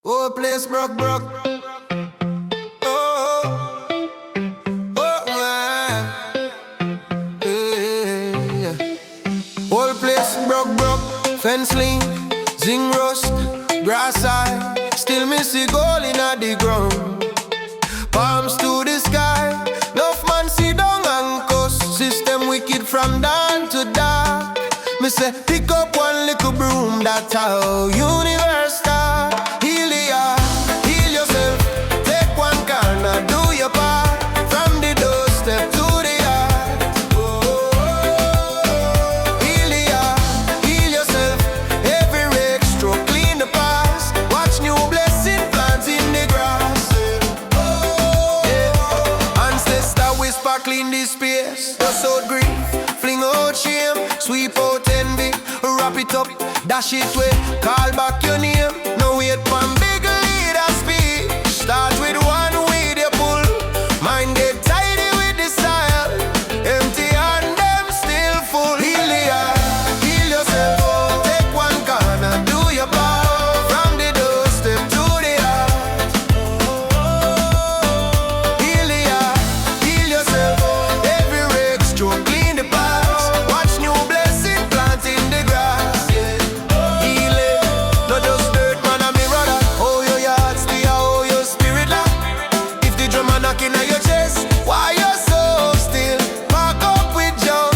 Whole place broke. Oh, man. Yeah. Whole place broke. Fence lean, zinc rust, grass high. Still me see gold inna the ground. Palms to the sky. Enough man see down and cuss. System wicked from dawn to dark. Me say pick up one little broom. That's how universe start. Heal the heart, heal yourself. Take one corner, do your part. From the doorstep to the heart. Heal the heart, heal yourself. Every rake stroke, clean the past. Watch new blessing plants in the grass. Ancestor whisper, clean this space. Dust out grief, fling out shame, sweep out envy, wrap it up, dash it away. Call back your name, no wait for big leader speak. Start with one weed you pull. Mind get tidy with the style. Empty and them still full. Heal the heart, heal yourself. Take one corner, do your part. From the doorstep to the heart. Heal the heart, heal yourself. Every rake stroke, clean the past. Watch new blessing plant in the grass. Heal it, not just dirt, man, a mirror that. Oh, your heart stay, oh, your spirit lock. If the drum a knocking at your chest, why you so still? Park up with junk.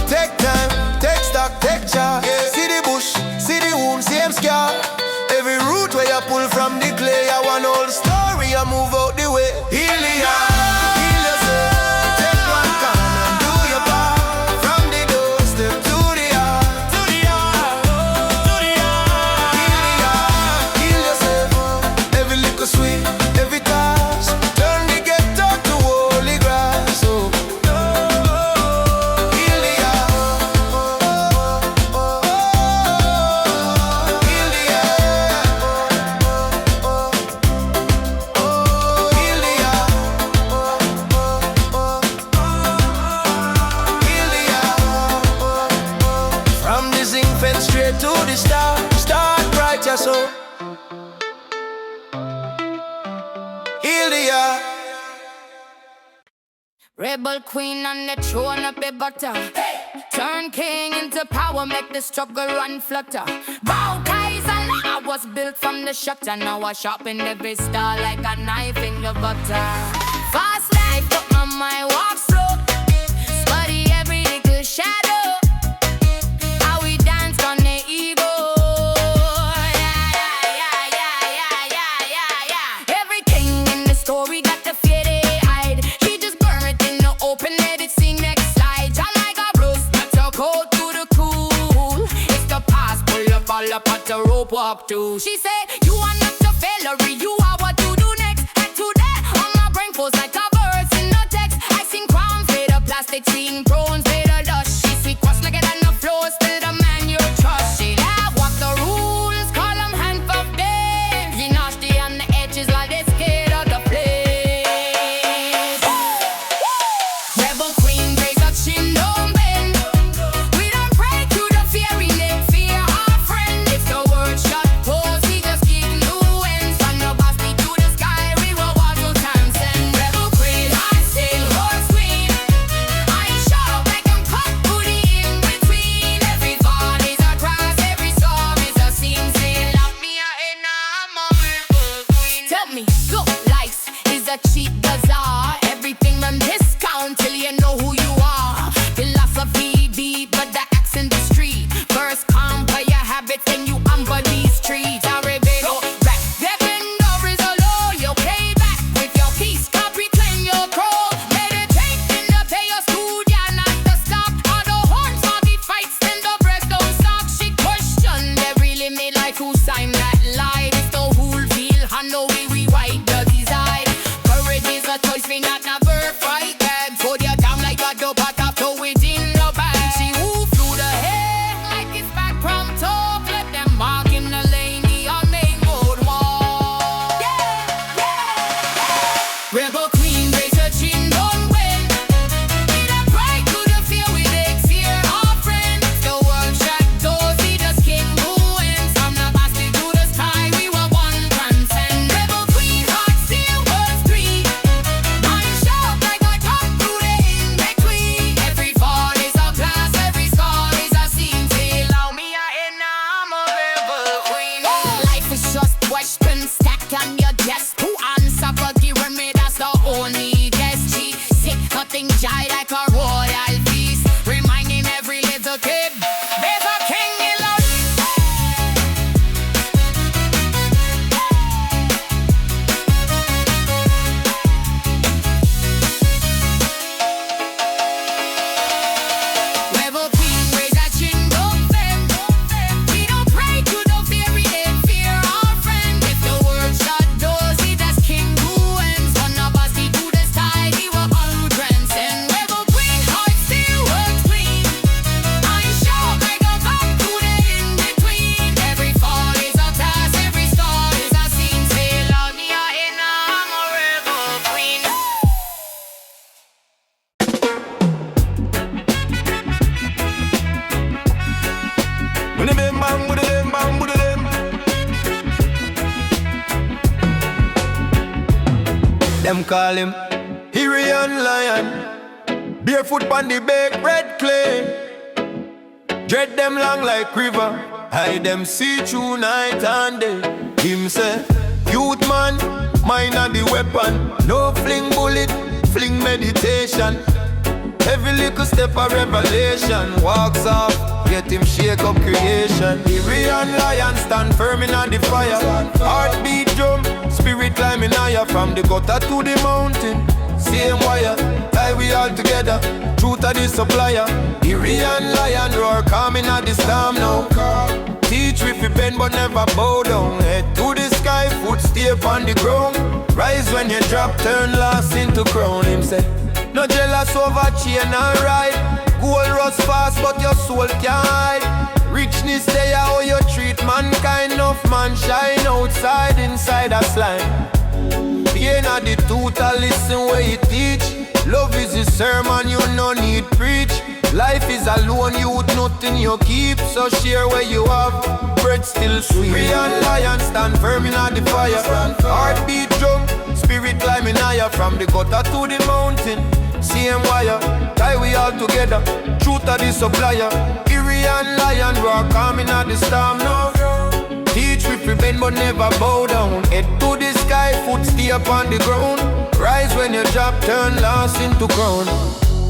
Take time, take stock, take charge. See the bush, see the wound, same scar. Every root where you pull from the clay, I want all the story, I move out the way. Heal the heart, heal yourself. Take one corner, do your part. From the doorstep to the heart. Heal the heart, heal yourself. Every little sweet, every task. Turn the ghetto to holy grass. Oh. Heal the heart. Heal the heart. Heal the heart. Heal the heart. From the zinc fence straight to the star. Start bright your soul. Heal the heart. Rebel queen on the throne up a butter. Turn king into power, make the struggle run flutter. Bow ties and I was built from the shutter. Now I sharpen every star like a knife in the butter. Fast life, but my mind walk slow. Study every little shadow. How we dance on the ego. Yeah. Every king in the story got the fear they hide. He just burn it in the open, let it sing next slide. John like a Bruce, not your coat to the cool. It's the past, pull up all up at the rope walk too. She said, you are not a failure, you are what you do next. And today, on my brain post like a verse in the text. I sing crowns made of plastic, sing prawns made of dust. She sweet cross like it on the floor, still the man you trust. She have walk the rules, call them hand for fame. He nasty on the edges like they scared of the flames. Rebel queen, raise a chin, don't bend. We don't pray to the fairy, let fear our friend. If the word shut, pose, we just influence. From the boss me to the sky, we will walk through time. Send rebel queen, I sing horse queen. I shout like I'm cut to the in between. Every fall is a cross, every storm is a scene. Say, love me, I'm a rebel queen. Tell me, look, life is a cheap bazaar. Everything on discount till you know who you are. Philosophy deep, but the axe in the street. First come by your habits, then you umber these streets. I rebel back. Devin door is a low, you pay back with your peace. Can't reclaim your crow. Meditate in the pay your studio, not the stop. All the horns for the fights, then the break don't stop. She questioned every limit like who signed that lie. It's the whole feel, I know we rewrite the design. Courage is a Them call him Syrian lion. Barefoot on the baked red clay. Dread them long like river. Hide them see through night and day. Him say, youth man, mine are the weapon. No fling bullet, fling meditation. Every little step of revelation. Walks off, get him shake up creation. Syrian lion stand firm in the fire. Heartbeat drum, spirit climbing higher. From the gutter to the mountain, same wire, tie we all together. Truth of the supplier. Syrian lion roar, coming at the storm now. Teach we fi bend but never bow down. Head to the sky, foot stay upon the ground. Rise when you drop, turn last into crown. Him say, no jealous over chain and ride. Gold rust fast but your soul can't hide. Richness there how you treat mankind. Enough man shine outside, inside a slime. Pain of the truth, I listen where you teach. Love is a sermon, you no need preach. Life is alone, youth nothing you keep. So share where you have, bread still sweet. Syrian lion stand firm in the fire. Heartbeat drum, spirit climbing higher. From the gutter to the mountain, same wire, tie we all together. Truth of the supplier. Syrian lion roar, coming at the storm now. Teach we fi bend but never bow down. Head to the sky, foot stay upon the ground. Rise when you drop, turn last into crown.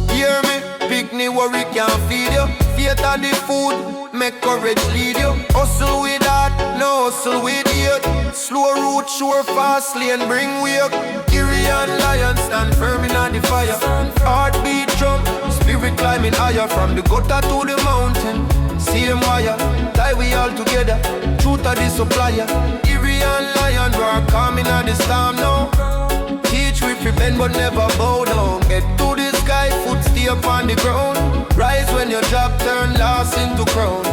Hear me, picnic worry can't feed you. Faith of the food, make courage lead you. Hustle with heart, no hustle with hate. Slow route, sure fast lane, bring wake. Syrian lion stand firm in the fire. Heartbeat drum, spirit climbing higher. From the gutter to the mountain, same wire, tie we all together. Truth of the supplier. Syrian lion roar, coming at the storm now. Teach we fi bend but never bow down. Get to the sky, foot stay upon the ground. Rise when you drop, turn last into crown.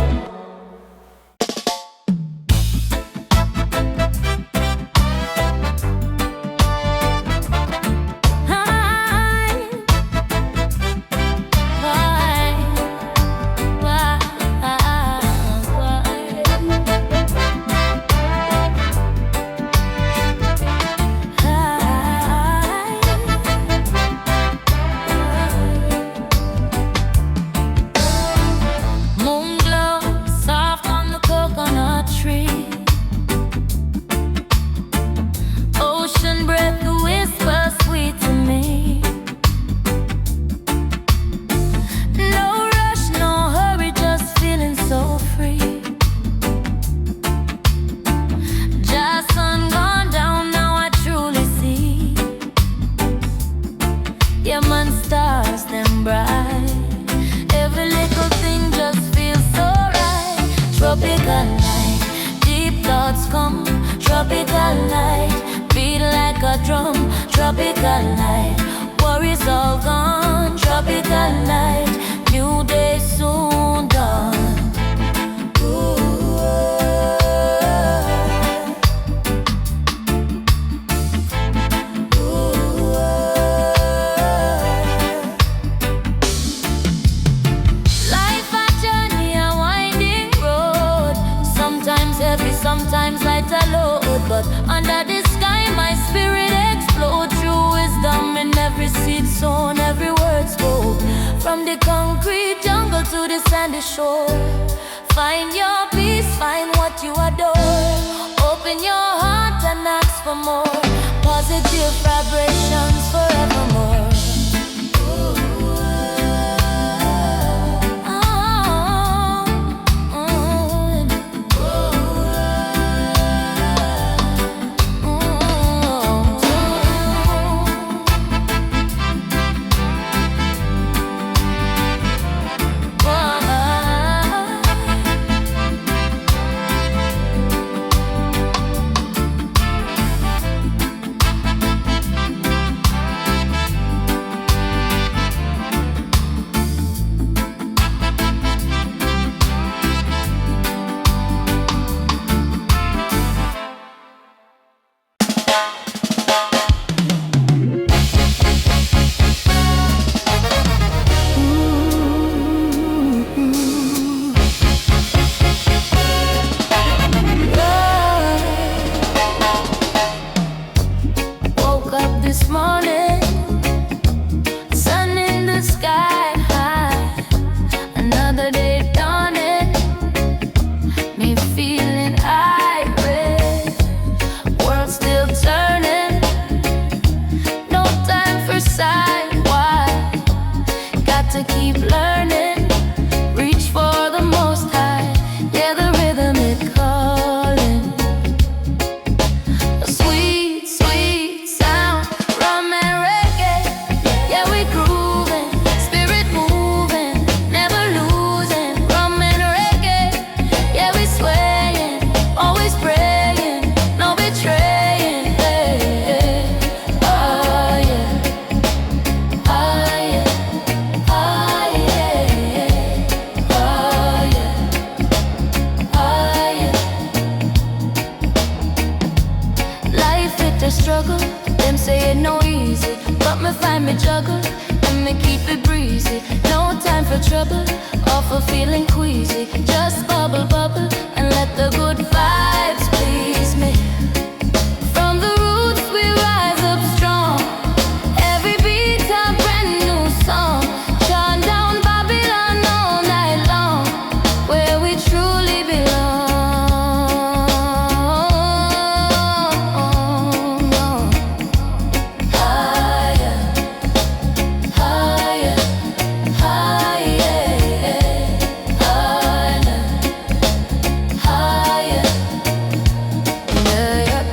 the struggle. Them say it no easy, but me find me juggle and me keep it breezy. No time for trouble, or for feeling queasy. Just bubble, bubble, and let the good vibes please me. From the roots we rise up strong. Every beat a brand new song. Chant down Babylon all night long, where we truly belong. Higher, higher, higher, higher, higher. Yeah, yeah.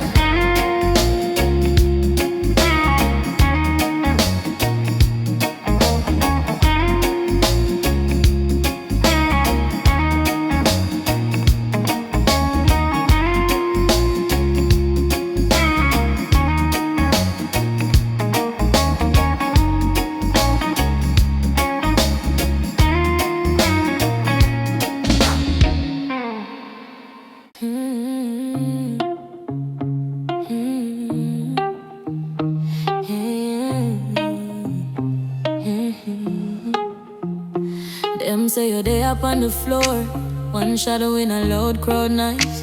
Them say you're there up on the floor, one shadow in a loud crowd nice.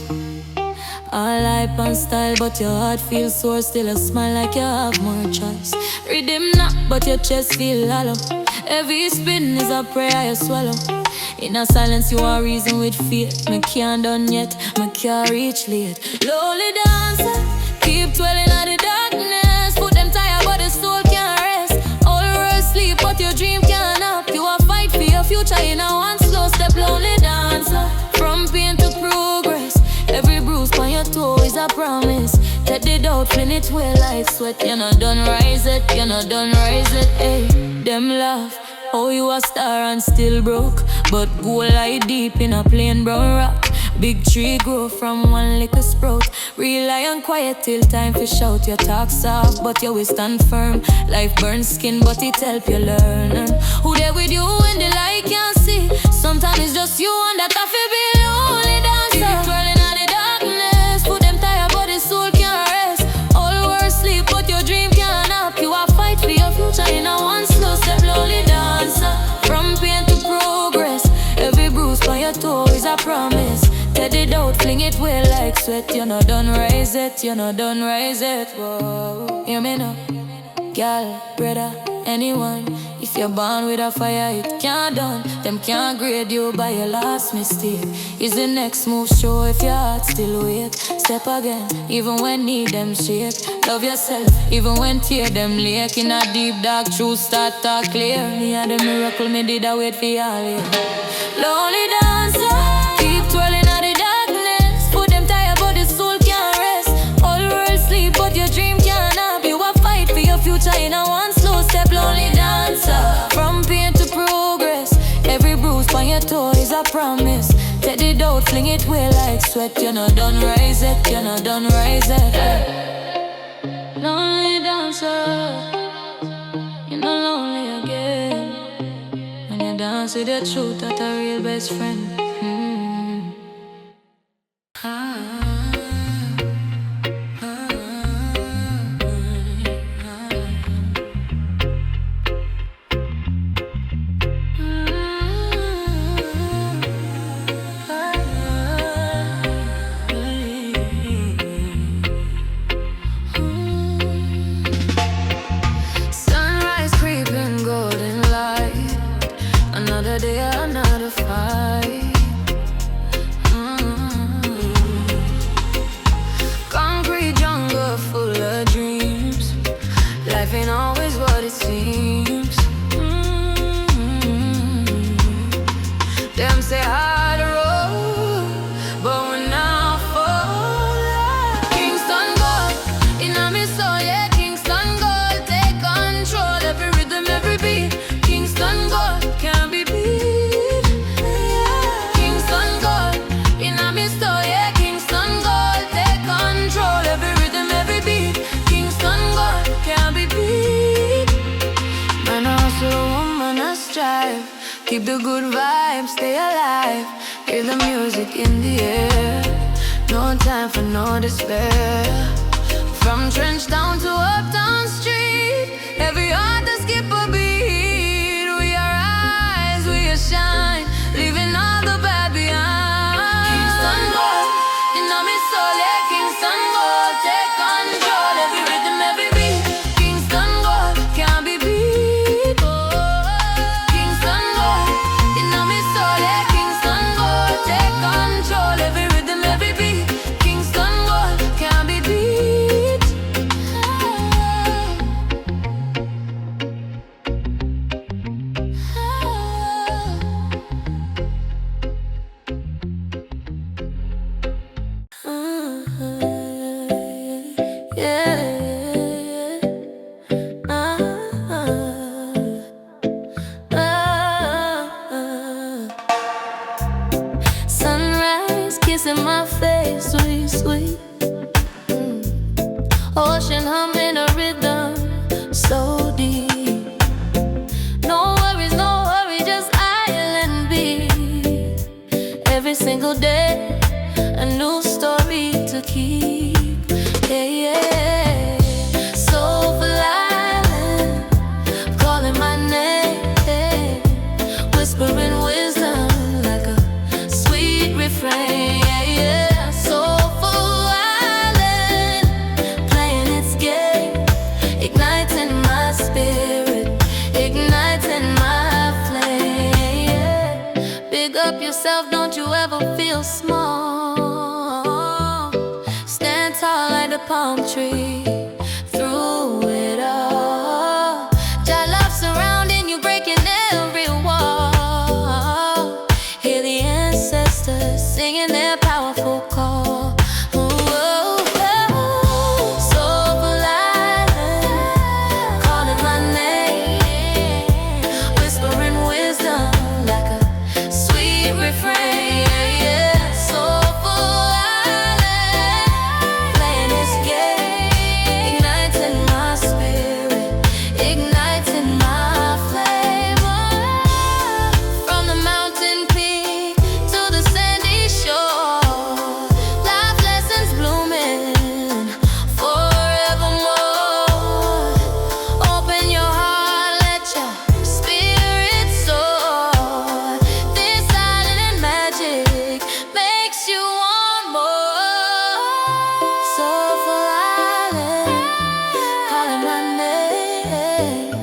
All hype and style, but your heart feels sore. Still a smile like you have more choice. Rhythm knock, but your chest feel hollow. Every spin is a prayer you swallow. In a silence you are reason with fear. Me can't done yet, me can't reach late. Lonely dancer, keep dwelling on the darkness. Put them tired but the soul can't rest. All world sleep but your dream can't up. You a fight for your future in a one slow step. Lonely dancer, from pain to progress. Every bruise on your toe is a promise. Take the doubt, fling it away like sweat. You're not done rise it, you're not done rise it, hey. Them laugh, oh you a star and still broke. But go lie deep in a plain brown rock. Big tree grow from one little sprout. Rely on quiet till time for shout. You talk soft but you will stand firm. Life burns skin but it help you learn. And who there with you when the light can't see? Sometimes it's just you and that I feel be lonely dancer. Keep twirling on the darkness. Put them tired but the soul can't rest. All world sleep but your dream can't up. You a fight for your future in a one slow step. Lonely dancer, from pain to progress. Every bruise on your toe is a promise. Take it out, fling it away like sweat. You're not done rise it, you're not done rise it. Whoa, hear me now, girl, brother, anyone. If you're born with a fire, it can't done. Them can't grade you by your last mistake. Is the next move sure if your heart still wait? Step again, even when need them shake. Love yourself, even when tear them lake. In a deep dark truth start talk clear. Me and the miracle me did I wait for y'all here. Lonely dancer, keep twirling on the darkness. Put them tired but the soul can't rest. All world sleep but your dream can't up. You a fight for your future in a one slow step. Lonely dancer, from pain to progress. Every bruise on your toe is a promise. Take it out, fling it away like sweat. You're not done rise it, you're not done rise it, hey. Lonely dancer, you're not lonely again. When you dance with your truth, that's a real best friend. Sunrise creeping, golden light. Another day, another fight. Concrete jungle full of dreams. Life ain't always what it seems. Them say hard road, but when I fall, Kingston gold, in me soul, yeah. Kingston gold, take control. Every rhythm, every beat. Kingston gold, can't be beat, yeah. Kingston gold, in me soul, yeah. Kingston gold, take control. Every rhythm, every beat. Kingston gold, can't be beat. Man, I hustle, woman, I strive. Keep the good vibes, stay alive. Hear the music in the air. No time for no despair. From trench down to uptown street, every heart that skip a beat. We arise, we shine, leaving all the bad behind. Kingston boy, you know me soul, yeah, Kingston boy, take control. Every rhythm, every beat, Kingston boy, can't be beat. Kingston boy, you know me soul, yeah, Kingston boy, take control. Every rhythm, every beat, Kingston boy, can't be beat. Sunrise kissing my face, sweet, sweet. Ocean humming a rhythm so deep. No worries, no hurry, just island beat. Every single day, a new story to keep. Yeah, yeah. Soulful island, calling my name, whispering wisdom like a sweet refrain. Yeah, yeah. Soulful island, playing its game, igniting my spirit, igniting my flame. Yeah. Big up yourself, don't you ever feel small. Stand tall like the palm tree. Through it all, Jah love surrounding you, breaking every wall. Hear the ancestors singing their powerful call. Ooh, soulful island, calling my name, whispering wisdom like a sweet refrain. Yeah, yeah. Soulful island, playing its game, igniting my spirit, igniting my flame. From the mountain peak to the sandy shore, life lessons blooming forevermore. Open your heart, let your spirit soar. This island magic makes you want more. Soulful island, calling my name,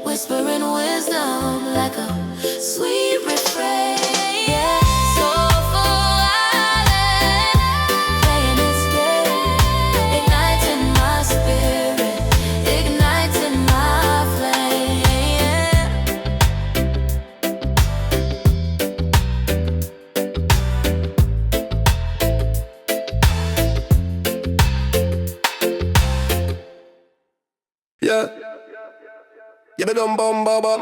whispering wisdom like a sweet refrain. Yeah. Soulful island, playing its game, igniting my spirit, igniting my flame. Yeah. Yeah, me dum bum bum bum.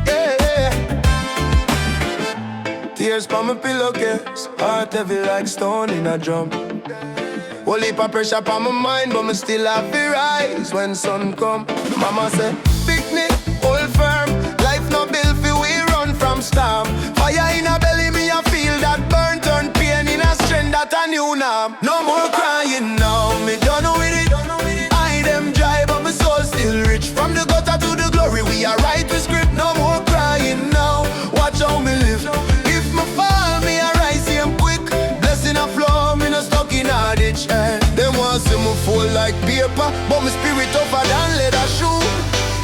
Yeah, yeah. Tears from my pillowcase, heart heavy like stone in a drum. Whole heap of pressure on my mind, but me still have to rise when sun come. Mama say, picnic, hold firm. Life no built for we run from storm. Fire in a belly, me a feel that burn, turn pain in a strength that a new norm. No more crying now, me done with it. I them dry, but my soul still rich. From the gutter to the glory, we are right with script. No more crying now, watch how me live. If me fall, me a rise same quick. Blessing a flow, me no stuck in a ditch. Them want see me fall like paper, but my spirit tougher than leather shoe.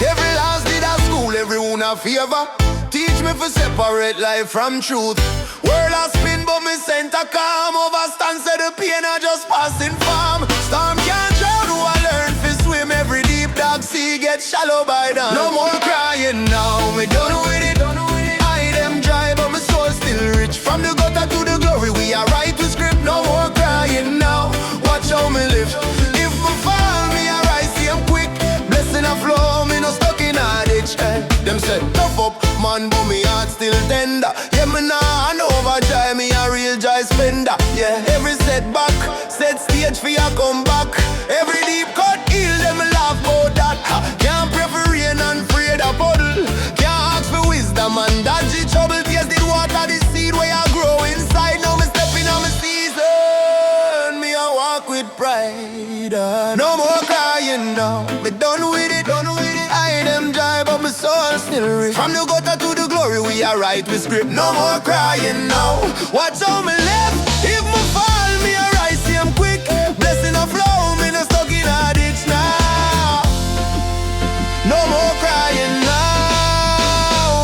Every last did a school, everyone a favor. Teach me to separate life from truth. World a spin, but me center calm. Overstand, say the pain a just passing farm. Storm can't drown, who I learn to swim. Every deep dark sea get shallow by dawn. No more crying now, me done with it. I them dry, but my soul still rich. From the gutter to the glory, we are right with script. No more crying now, watch how me live. If me fall, me a rise same quick. Blessing a flow, me no stuck in a ditch. Them say tough up, man, but me heart still tender. Yeah, me nah hand over joy, me a real joy spender. Yeah, every setback, set stage for ya come back. Every deep cut heal, them laugh about that. Can't pray for rain and afraid of puddle. Can't ask still rich. From the gutter to the glory, we are right with script. No more crying now. Watch how me left. If me fall, me a rise same quick. Blessing a flow, me no stuck in a ditch now. No more crying now.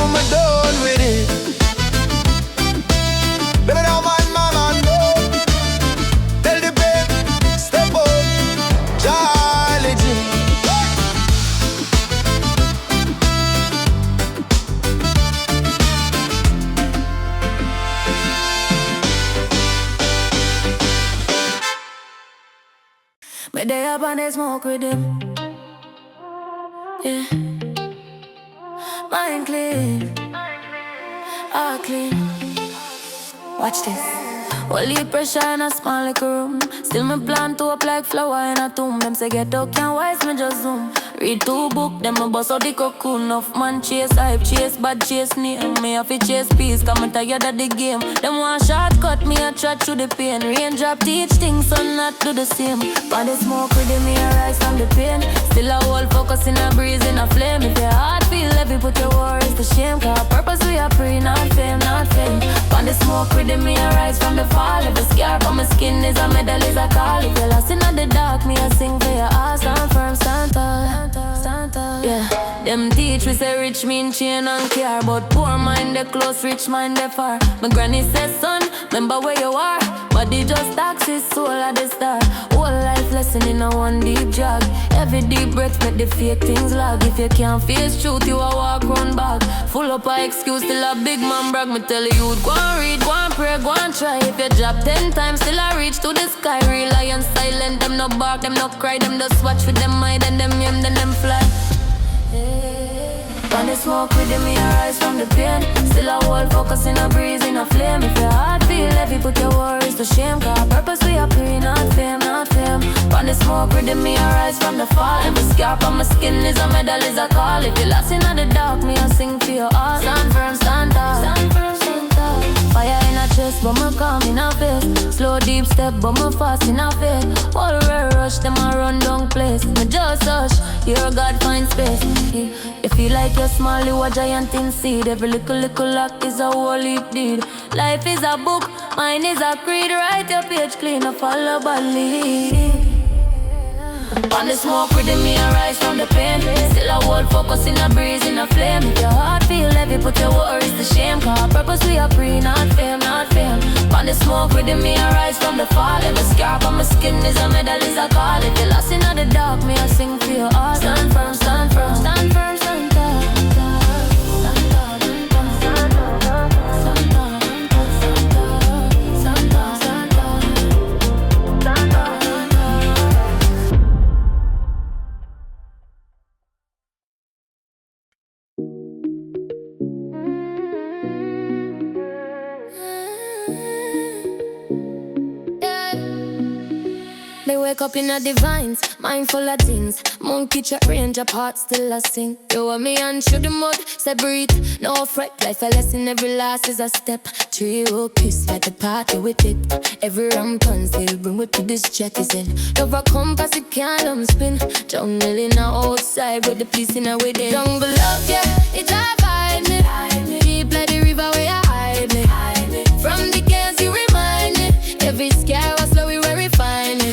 I'm done with it. Baby, now man, no. Tell the babe, step up, Charlie G. But they up and they smoke with them. Yeah. Mind clean, all clean. Watch this. Only pressure in a small little room. Still me plan to up like flower in a tomb. Them say get up, can't wise, me just zoom. Read 2 book, them a bust out the cocoon. Enough man chase hype, chase bad, chase name. Me have to chase peace, cause me tired of the game. Them want shortcut, me a trot through the pain. Raindrop teach things, so not do the same. But the smoke with me a rise from the pain. Still a whole focus in a breeze, in a flame. If your heart feel heavy, put your worries to shame. Cause purpose we are free, not fame, not fame. But the smoke with me a rise from the fall. If a scar on my skin is a medal, is a call. If you're lost in the dark, me a sing for your heart. Stand firm, stand tall. Yeah, them teach we say rich mean chain and care. But poor mind they close, rich mind they far. My granny says son, remember where you are. Body just taxes, soul at the start. Whole life lesson in a one deep jog. Every deep breath make the fake things lag. If you can't face truth, you a walk round back. Full up a excuse, still a big man brag. Me tell you, go and read, go and pray, go and try. If you drop 10 times, still I reach to the sky. Real lion silent, them no bark, them no cry. Them just watch with them mind and them aim, then them fly. When the smoke with me arise from the pain. Still a whole focus in a breeze, in a flame. If your heart feel heavy, put your worries to shame. Cause purpose we are free, not fame, not fame. When the smoke with me arise from the fall. Every scar on my skin is a medal, is a call. If you're lost in the dark, me I sing for your heart. Stand firm, stand tall. Stand firm, stand tall. Fire in a chest, but me calm in a face. Slow deep step, but me fast in a faith. All red rush, them a run down place. Me just hush, your God find space. You feel like you're small, you a giant in seed. Every little lock is a whole heap deed. Life is a book, mine is a creed. Write your page clean, a follow but lead. On the smoke with me arise from the pain. Still a whole focus in a breeze, in a flame. If your heart feel heavy, put your worries to shame. Cause purpose we are free, not fame, not fame. On the smoke with me arise from the fall. Every scar on my skin is a medal, is a call. If you're lost in the dark, me I sing for your heart. Stand firm, stand firm, stand firm, stand tall. They wake up in a divines, mind full of things. Monkey chat range apart, still a sing. You want me and shoot the mud, say breathe. No fret, life a lesson, every last is a step. 3 will kiss like the party with it. Every ram turn still bring me to this jet is in. Never compass, it can't spin. Jungle in a outside with the peace in a within. Jungle love, yeah, it hide me. Deep like the river where you hide me. From the chaos you remind me. Every scare was slow, we were refining.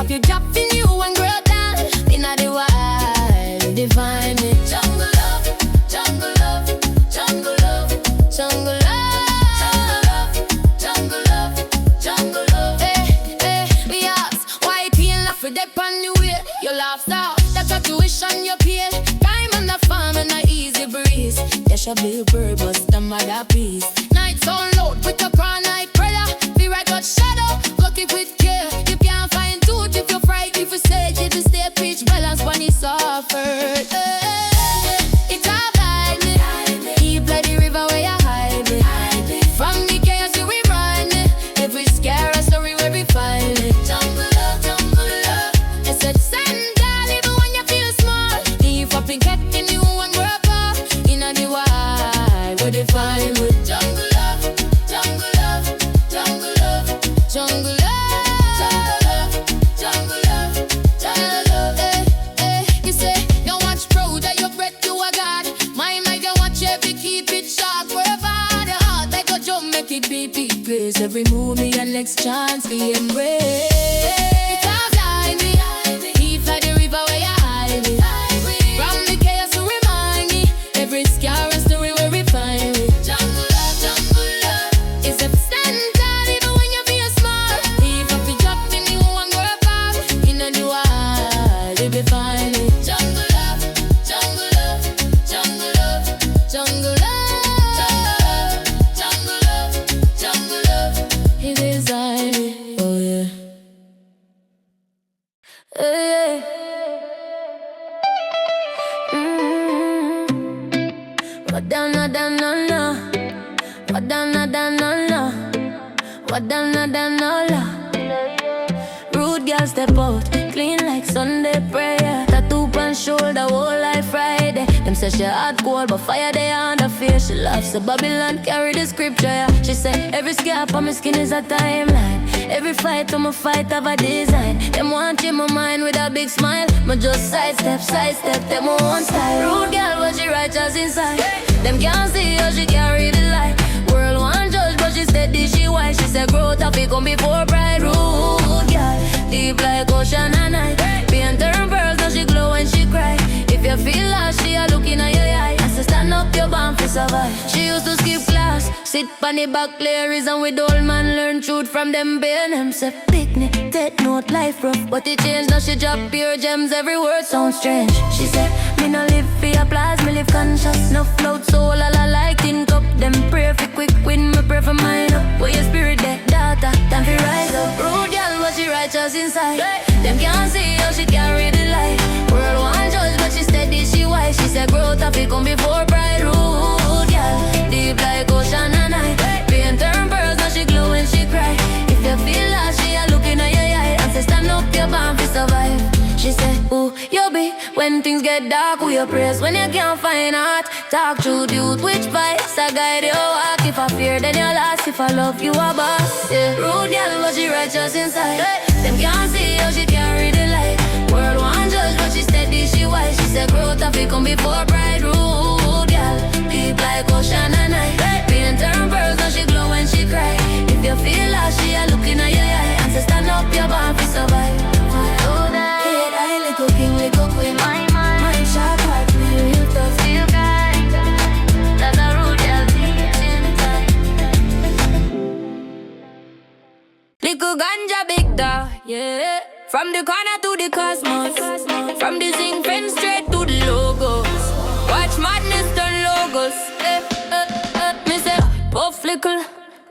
You drop in you and grow down. Inna the wild, divine it. Jungle love, jungle love, jungle love, jungle love, jungle love, jungle love. Hey, hey, we ask why pain laugh for dep on the way. You laugh out, that's a tuition you pay. Time on the farm and a easy breeze. There shall be a bird, but the mother peace. Night so loud with a crown night prayer. Be right got shadow, look it with care. You can't find tooth if you're frightened. If you say it, you stay pitch balance when it's suffered. It's all blind me. Deep like the river where you hide me. From the chaos you remind me. Every scare a story where we find it. Jungle love, jungle love. I said stand tall even when you feel small. Leave up in cat in you and grow up. Inna the wild where they find with jungle. Every move me and next chance we embrace. It's all fly me, deep like the river where you hide me. From the chaos to remind me, every scar and story where we find me. Jungle love, it's a stand tall even when you feel small. Even if you drop in you and grow up, in the wild, you'll be fine. Jungle love, jungle love, jungle love, jungle love. Rude girl step out, clean like Sunday prayer. Tattoo on shoulder, whole life Friday. Them say she hard cold, but fire they on the face. She laughs, so Babylon carry the scripture, yeah. She say every scar on my skin is a timeline. Every fight on my fight have a design. Them want in my mind with a big smile. Me just sidestep, them one style. Rude girl, but she righteous inside. Them can't see how she carry the light. World one judge, but she steady, she wise. She said growth up, it come before pride. Rude girl, deep like ocean and night. Paint her pearls, now she glow when she cry. If you feel lost, she a looking at your eye. I say stand up, your bound to survive. She used to skip class, sit on the back clear reason with old man learn truth from them being them. Say picnic, dead note, life rough, but it changed. Now she drop pure gems, every word sounds strange. She said, me no live for applause, me live conscious. No float soul, all I like think up. Them pray for quick win, me pray for mine up. Where your spirit dead, daughter, time for rise up. Rude girl, but she righteous inside. Them can't see how she carry the light. World one judge, but she steady, she wise. She said growth up, it come before pride. Rude girl, deep like ocean and night. Paint her pearls, now she glow when she cry. If you feel lost, she a looking at your eye. And say stand up, your bound to survive. She said, ooh, you be when things get dark. Who you praise when you can't find heart. Talk truth, youth, which vice I guide your walk. If I fear, then you're lost. If I love, you a boss. Yeah, rude girl, but she righteous inside. Them can't see how she carry the light. World one judge, but she steady, she wise. She said growth up, it come before pride. Rude girl, deep like ocean and night. Paint her pearls, now she glow when she cry. If you feel lost, she a looking at your eye. And say stand up, your bound to survive. Little king, little queen, my mind sharp, heart clear, you tough, feel kind. That's a rude girl teaching time. Little ganja, big dog, yeah. From the corner to the cosmos, from the zinc fence straight to the logos. Watch madness turn logos. Me say, puff little,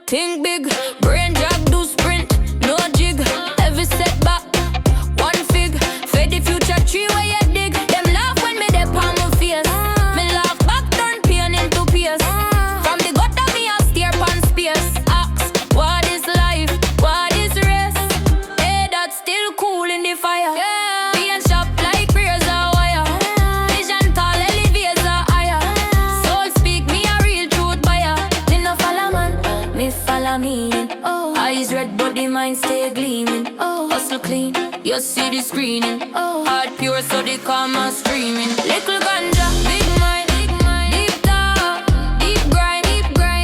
think big, brain jog, do sprint, no jig. Every setback, one fig. Fed the future tree where you dig. Them laugh when me dip on my face. Me laugh back, turn pain into peace. From the gutter me a steer pan space. Ask, what is life? What is rest? Hey, that's still cool in the fire. Being sharp like razor wire. Vision tall, elevators are higher. Soul speak, me a real truth buyer. Me no follow man, me follow me. Oh, eyes red but the mind stay gleaming. Oh, hustle clean, you see the screening. Oh, heart pure so the karma streaming. Little ganja, big mind, deep talk, deep grind,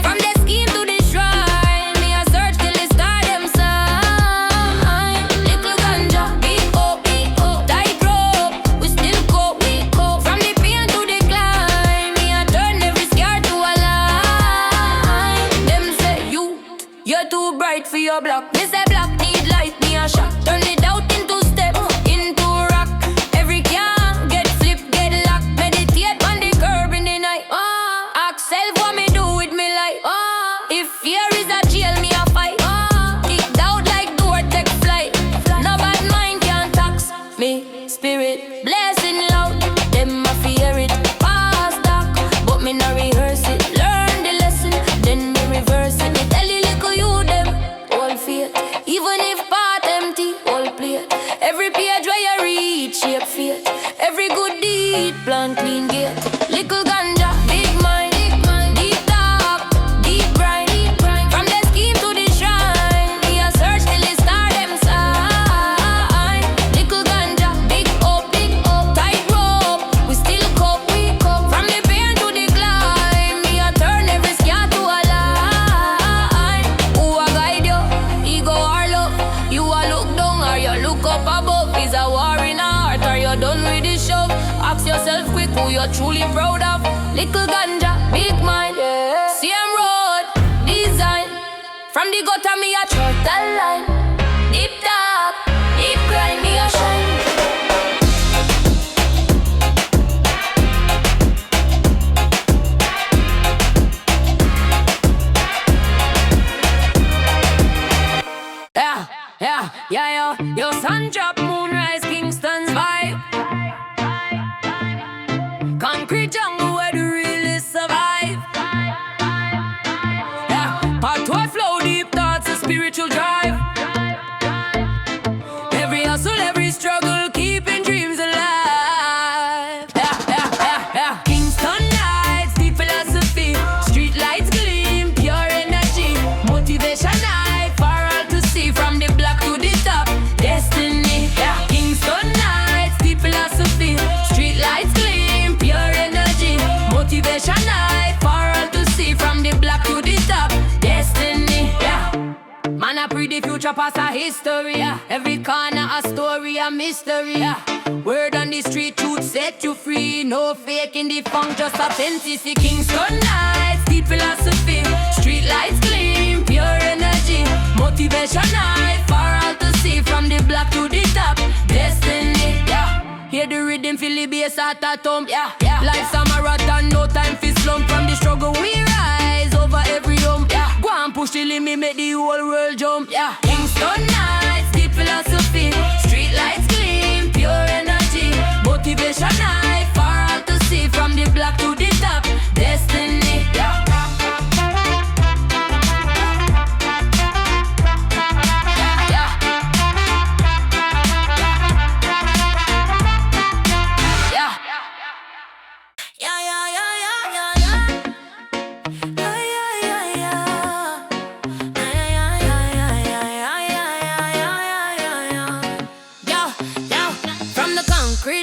from the scheme to the shrine. Me a search till the star them sign. Little ganja, big hope, tight rope. We still cope, from the pain to the climb. Me a turn every scar to a line. Them say you're too bright for your block. Me say black need light, me a shot. Turn it out into step, into rock. Every can get flip, get locked. Meditate on the curb in the night. Ask self what me do with me life. If fear is a jail, me a fight. Kicked out like door, take flight. No bad mind can tax me spirit. Blessing loud, them a fear it. Past dark, but me no rehearse it. Learn the lesson, then me reverse it. Me tell you little you them all faith. Even if part empty, all plate. Every page where you read, shape fate. Every good deed, plant clean gate. Little ganja, big mind, deep talk, deep grind. From the scheme to the shrine, me a search till the star them sign. Little ganja, big hope, tight rope. We still cope, from the pain to the climb. Me a turn every scar to a line. Who a guide you? who you're truly proud of. Little ganja, big mind, yeah. Same road, design. From the gutter, me a chart that line. Deep top, deep grind, me a shine. Yeah, yo, sun drop, moonrise, Kingston's vibe. Concrete jungle where the realists survive. Yeah, part 12 flow, deep thoughts, a spiritual drive. Every hustle, every struggle, keeping dreams alive. Yeah. Kingston nights, deep philosophy. Street lights gleam, pure energy. Motivation high, for all to see. From the block to the top, destiny. Yeah, Kingston nights, deep philosophy. Street lights gleam, pure energy. Motivation high, for all to see. From the block to the top, destiny. Yeah. Man, I pre the future past a history, yeah. Every corner a story, a mystery, yeah. Word on the street, truth set you free. No faking the funk, just authenticity. Kingston nights, deep philosophy. Street lights gleam, pure energy. Motivation high, for all to see. From the block to the top, destiny, yeah. Hear the rhythm, feel the bass at a thump, yeah. Life's a marathon, no time for slump. From the struggle we rise, over every hump, yeah. Go and push the limit, make the whole world jump, yeah. Kingston nights, deep philosophy. Street lights gleam, pure energy. Motivation high, for all to see. From the block to the top, destiny, yeah.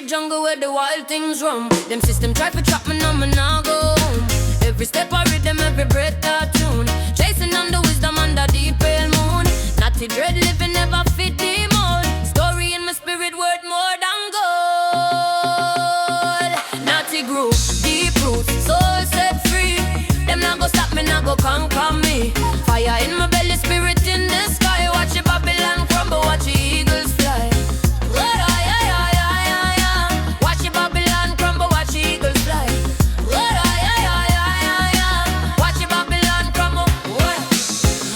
Jungle where the wild things roam. Them system try to trap me, now me nah go home. Every step I rhythm, every breath I tune. Chasing on the wisdom under the pale moon. Natty dread living never fit the mold. Story in my spirit worth more than gold. Natty groove, deep roots, soul set free. Them not go stop me, not go conquer me. Fire in my belly, spirit in the sky. Watch the Babylon crumble, watch the eagles fly.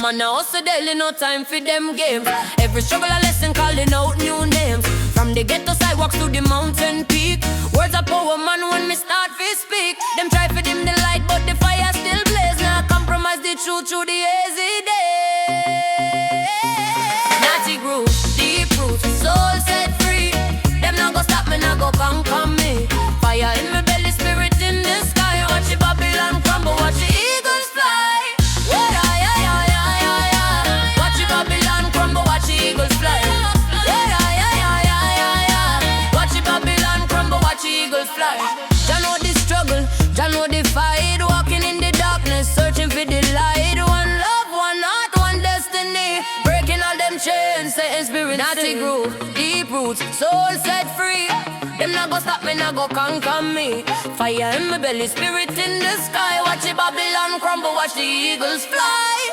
Man, now hustle daily, no time for them games. Every struggle a lesson, calling out new names. From the ghetto sidewalks to the mountain peak. Words of power, man, when me start to speak. Them try for dim the light, but the fire still blaze. Now compromise the truth through the hazy day. Natty groove, deep roots, soul set free. Them not go stop me, not go conquer me. Fire in my belly, spirit in the sky. Watch the Babylon crumble, watch the eagles fly. Eagles fly. Watch the Babylon crumble, watch the eagles fly. Jah know the struggle, Jah know the fight. Walking in the darkness, searching for the light. One love, one heart, one destiny. Breaking all them chains, setting spirit. Natty groove, deep roots, soul set free. Them not go stop me, not go conquer me. Fire in my belly, spirit in the sky. Watch the Babylon crumble, watch the eagles fly.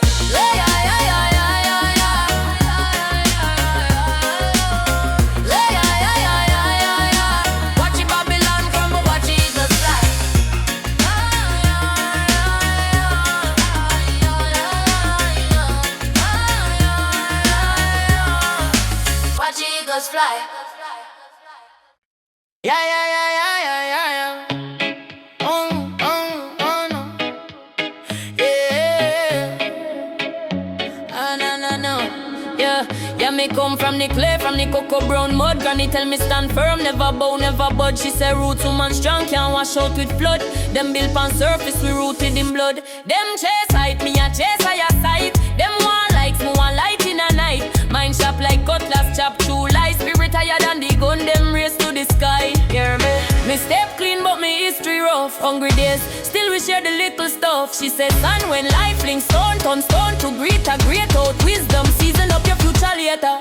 Fly. Yeah. No. Yeah. No. Yeah, me come from the clay, from the cocoa brown mud. Granny tell me stand firm, never bow, never budge. She say roots woman strong, can't wash out with flood. Them built on surface, we rooted in blood. Them chase height, me a chase higher sight. Them want likes, me want light in a night. Mind sharp like cutlass, chop true light. Spirit higher than the gun, them race to the sky. Hear me? Me step clean, but me history rough. Hungry days, still we share the little stuff. She said, son, when life links stone, turn stone to greater, great out wisdom. Season up your future later.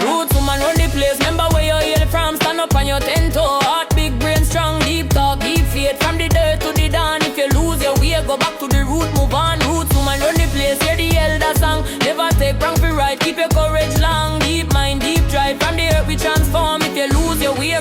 Roots woman run the place. Remember where you hail from. Stand up on your 10 toe. Heart big, brain strong.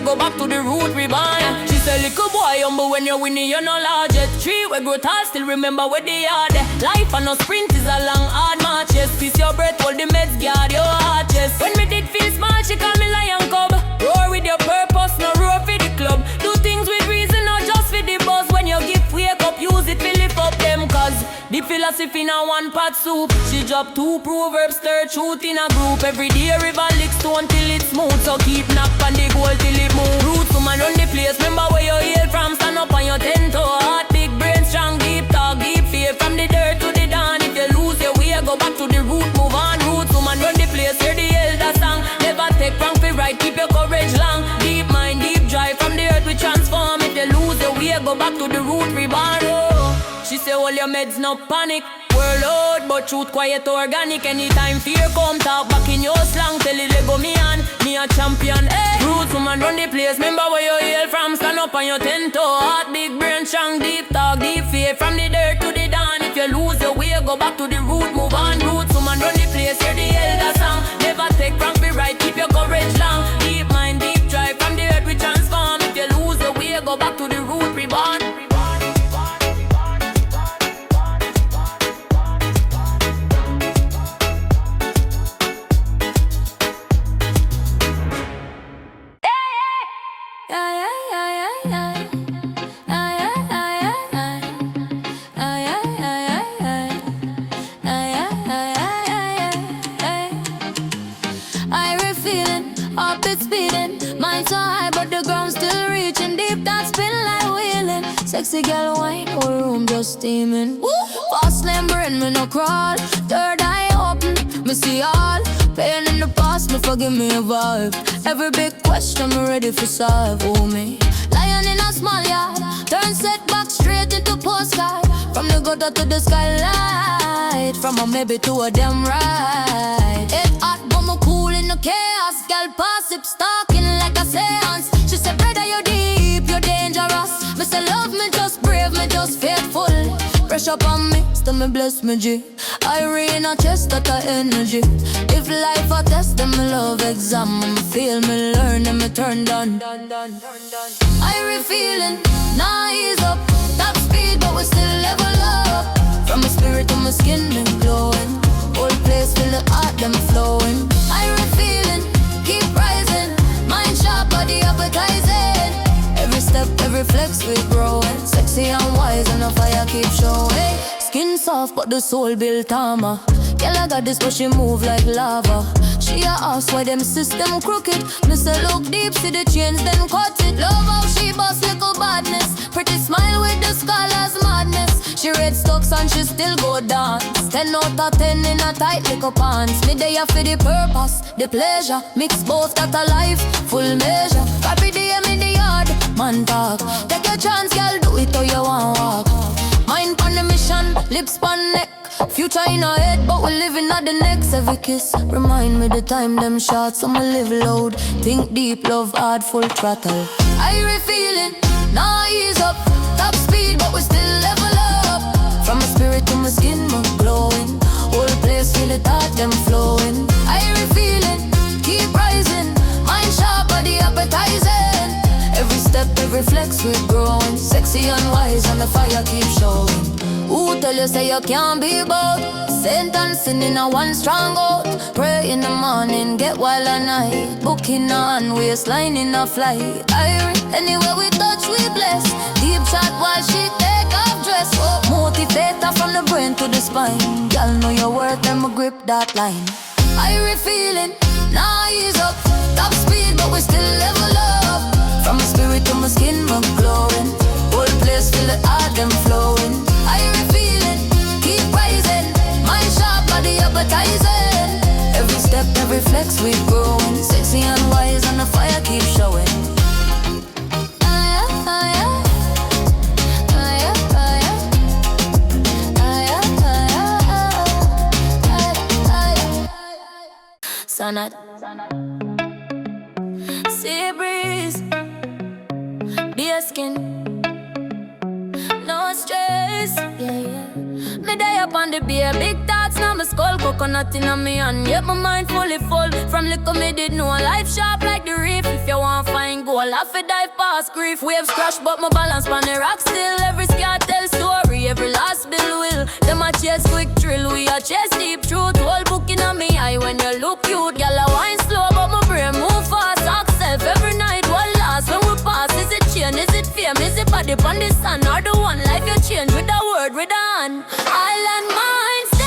go back to the root reborn. She say, little boy, humble when you're winning, you're no large yet. Tree we grow tall, still remember where they are there. Life and no sprint is a long, hard march. Yes, peace your breath, hold the meds, guard your heart, yes. When me did feel small, she call me lion cub. Roar with your purpose, no roar for the club. Do things with reason, not just for the buzz. When you give wake up, use it to lift up them. Cause the philosophy in a one pot soup. She drop 2 proverbs, stir truth in a group. Every day river lick stone till it's smooth. So keep knock on the goal till it move. Roots woman run the place, remember where you hail from. Stand up on your 10 toe. Heart big, brain strong, deep talk, deep faith. From the dirt to the dawn. If you lose your way, go back to the root, move on. Roots woman run the place, hear the elder song. Never take wrong for right, keep your courage long. Deep mind, deep drive, from the earth we transform. If you lose your way, go back to the root, reborn. She say all your meds no panic. World out, but truth quiet organic. Anytime fear come, talk back in your slang. Tell it let go me on, me a champion. Hey, roots woman run the place. Remember where you hail from. Stand up on your 10 toe. Heart big, brain strong, deep talk, deep faith. From the dirt to the dawn. If you lose your way, go back to the root, move on. Roots woman run the place. Hear the elder song. Never take wrong be right, keep your courage long. Deep mind, deep drive. From the earth we transform. If you lose your way, go back to the root, reborn. Sexy girl wine, whole room just steaming. Fast lane brain, me no crawl. Third eye open, me see all. Pain in the past, me forgive me a vibe. Every big question, me ready for solve. Oh me, lion in a small yard. Turn setback straight into postcard. From the gutter to the skylight. From a maybe to a damn right. It hot, but me cool in the chaos. Girl pass it, stalking like a seance. She said, brother, you deep, you're dangerous. Me say love me just brave, me just faithful. Pressure on me, still me bless me G. I in a chest that a energy. If life a test, then me love exam. Me feel, me learn, and me turn down. I feeling, now ease up. Top speed, but we still level up. From my spirit to my skin, me glowing. Whole place feel the art, them flowing. I feeling, keep rising. Mind sharp, body appetizing. Every step, every flex we growing. Sexy and wise and the fire keep showing. Skin soft but the soul built armor. Girl I got this but she move like lava. She a ask why them system crooked. Me say look deep, see the chains then cut it. Love how she boss little badness. Pretty smile with the scholars madness. She red stocks and she still go dance. 10 out of 10 in a tight little pants. Me there for the purpose, the pleasure. Mix both that a life, full measure. Every day I'm in the yard, man talk. Take your chance, girl, do it how you want walk. Mind on the mission, lips on neck. Future in our head, but we living at the next. Every kiss, remind me the time them shots. I'ma live loud, think deep, love hard, full throttle. I feeling, now ease up. Top speed, but we still level up. From my spirit to my skin, my glowing. Whole place feel the thought, them flowing. I feeling, keep rising. Mind sharp, body appetizing. Every step, every flex, we're growing. Sexy and wise, and the fire keep showing. Who tell you say you can't be both? Sentencing in a one strong out. Pray in the morning, get wild at night. Booking on waistline in a flight. Anywhere we touch, we bless. Deep shot while she take off dress. Motivator from the brain to the spine. Y'all know your worth, them grip that line. I feeling, now ease up. Top speed, but we still level up. From my spirit to my skin, my glowing. Whole place feel the art, them flowing. I feeling, keep rising. Mind sharp, body appetizing. Every step, every flex, we growing. Sexy and wise, and the fire keep showing. Sonat. Sea breeze, dear skin, no stress, yeah, yeah. Me die up on the beer, big thoughts now on my skull, coconut in on me hand. Yet my mind fully full. From little me did know life sharp like the reef. If you want find gold, I fi dive past grief. Waves crash, but my balance on the rock still. Every scar tell story, every last bill will. Them a chase quick thrill, we a chase deep truth. Whole book in on me eye when you look cute. Girl a wine slow, but my brain move fast. Ask self every night, what last when we pass? Is it chain, is it fame, is it body pon the sun? Or the one life you change with a word, with a hand? Island mind stay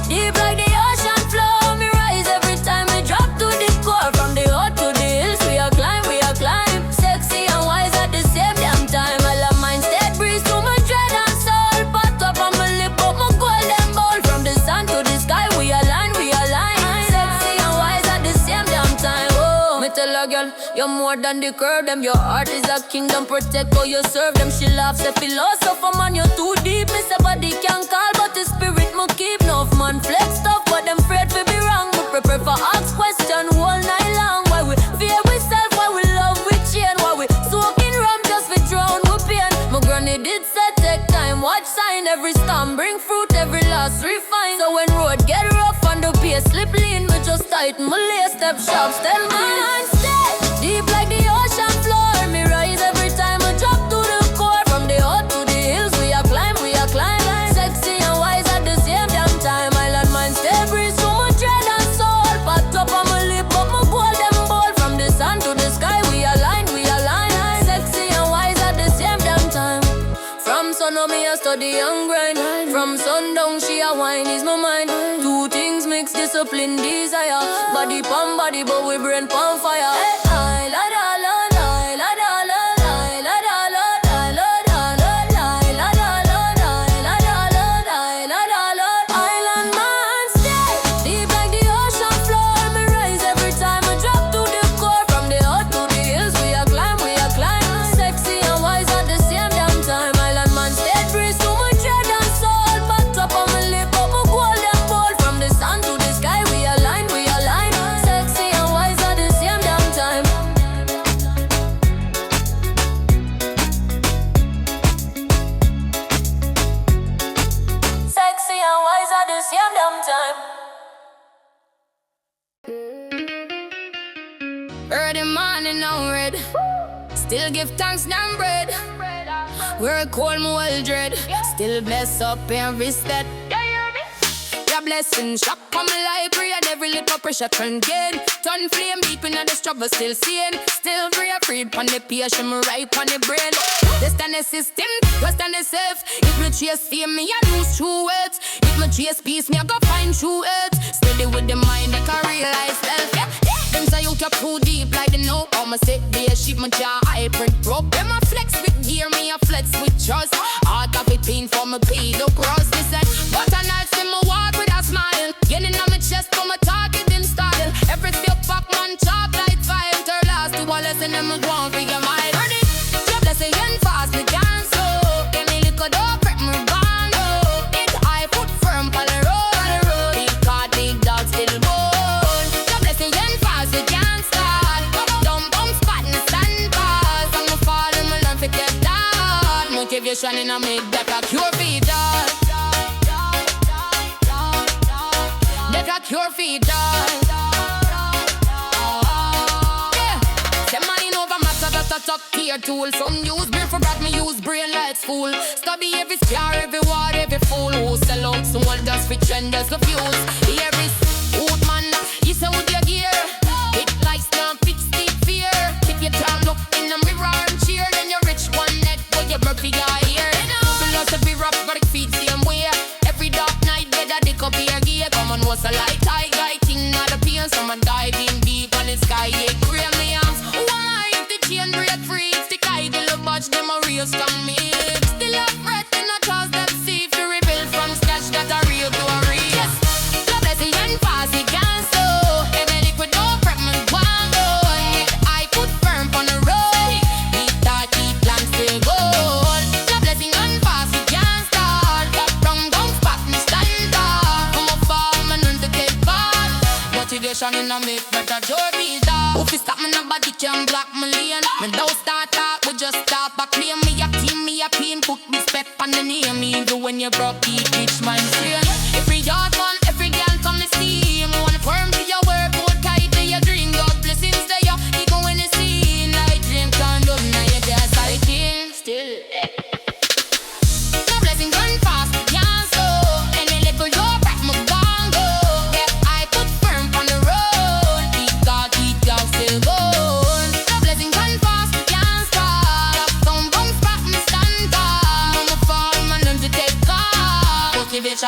deep like the ocean flow. Me rise every time we drop to the core. From the earth to the hills, we a climb, we a climb. Sexy and wise at the same damn time. All of mine stay breeze to my dread and soul. Pot up on my lip, up my golden bowl. From the sun to the sky, we align, we align. Sexy and wise at the same damn time. Oh, me tell a girl, you're more than the curve. Them your heart is a kingdom, protect how you serve them. She laughs, a philosopher man, you're too deep. Me say body can call, but the spirit me keep. Enough man flex stuff, but them afraid to be wrong. We prepare for ask question all night long. Why we fear we self, why we love we chain, why we soak in rum just for drown we pain. My granny did say take time, watch sign. Every storm bring fruit, every loss refine. So when road get rough and the pace slip lean, me just tighten my lace, step sharp, tell my mind stay deep like the ocean floor. Me rise every time I drop to the core. From the earth to the hills, we a climb, we a climb. Sexy and wise at the same damn time. Island mind stay breeze to my dread and soul. Pot up on my lip, up my golden bowl. From the sun to the sky, we align, we align. Sexy and wise at the same damn time. From sun up me a study and grind. From sundown she a wine is my mind. Two things mix, discipline, desire. Body pon body, but we brain pon fire. Hey, la da la la la da la la la da la la la da la la la da la la la da la la la da la. Island man stay deep like the ocean floor. Me rise every time I drop to the core. From the earth to the hills, we a climb, we a climb. Sexy and wise at the same damn time. Island man stay breeze to my dread and soul. Pot up on my lip, up my golden bowl. From the sun to the sky, we align, we align. Sexy and wise at the same damn time. Sexy and wise at the same damn time. Early morning now red. Still give thanks damn bread. We're cold, my well dread. Still bless up every step. Your blessings shop on my library and every little pressure turn gain. Turn flame deep in the struggle, still seeing. Still free, freed on the patient, me right on the brain. This stand the system, plus stand the safe. If me chase fame, me I lose true words. If me chase peace, me I go find true words. Steady with the mind, like I realize self. Yeah. Them say you too too deep like the know. I'ma sit there, sheep my jaw, I print broke. Them a flex with gear, me a flex with trust. Heart of it pain for me pay the cross. Listen, but I not see my walk with a smile. Getting on my chest for my target in style. Every step back man chop like fire. Turn last to a lesson them go on for your mind. Heard it, your blessing and fast me dance so. Get me little dog, prep me band oh. It I put firm on the road. Big car, big dog still bold. Your blessing and fast we can't start. Don't bump spot in the sandbars. I'm a fall in my love for get down. Motivation in a mid that a cure feed dog. That a cure feed dog. Yeah, say mine over matter that a top tier tool. Some use beer for brat, me use brain like fool. Study every scar, every word, every fool. Who sell out some old just for trend, just confused. Every old man, he say with your gear. It like stamp, it stick fear. If you turn look in the mirror and cheer, then you're rich one net, but you're broke for your ear. Philosophy rough, got it feet same way. Every dark night, get a dick up here gear. Come on, what's a light, high guy, thing not a pain. Someone diving deep on the sky, yeah, grey me arms. Why if the chain break free? Stick idle, a bunch, them a real scum me. Still have breath in a trust them see. If you rebuild from scratch, got a real glory. Yes, God bless you and pass it can't so. Every liquid don't prep me one go. I put firm on the road. Beat that deep land still gold. God bless you and pass it can't start. Got wrong don't spot me stand up. Come up fall, man, and to get bad. Motivation in a myth, better joy be that. If you stop me, nobody can block my lane. Me don't start out, we just start back. Claim me a team, me a pain. Put respect on the name, even when you broke the rich man strain. Every yard man, every day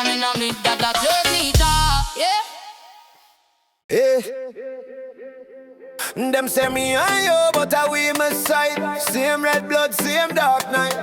passion in me that turn me down. Yeah. Them say me and you, but I we my side. Same red blood, same dark night.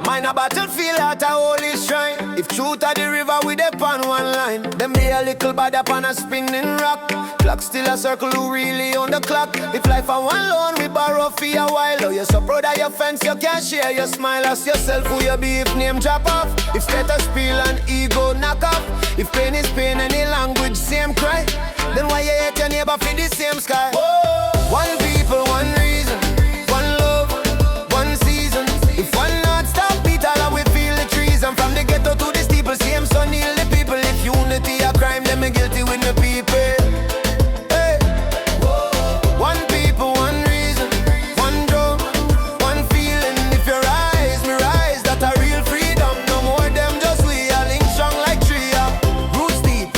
Mine a battlefield at a holy shrine. If truth are the river, we dey on one line. Them be a little bad upon a spinning rock. Clock still a circle, who really on the clock. If life a one loan, we borrow for a while. Oh, you're so proud of your fence, you can't share your smile. Ask yourself who you be if name drop off. If status spill and ego knock off. If pain is pain, any language, same cry. Then why you hate your neighbor for the same sky? Whoa. One people, one reason, one love, one season. If one not stop beat, all we feel the treason. From the ghetto to the steeple, same son heal the people. If unity a crime, then me guilty with the people. Hey. One people, one reason, one drum, one feeling. If you rise, me rise, that a real freedom. No more them, just we are linked strong like tree. Roots deep,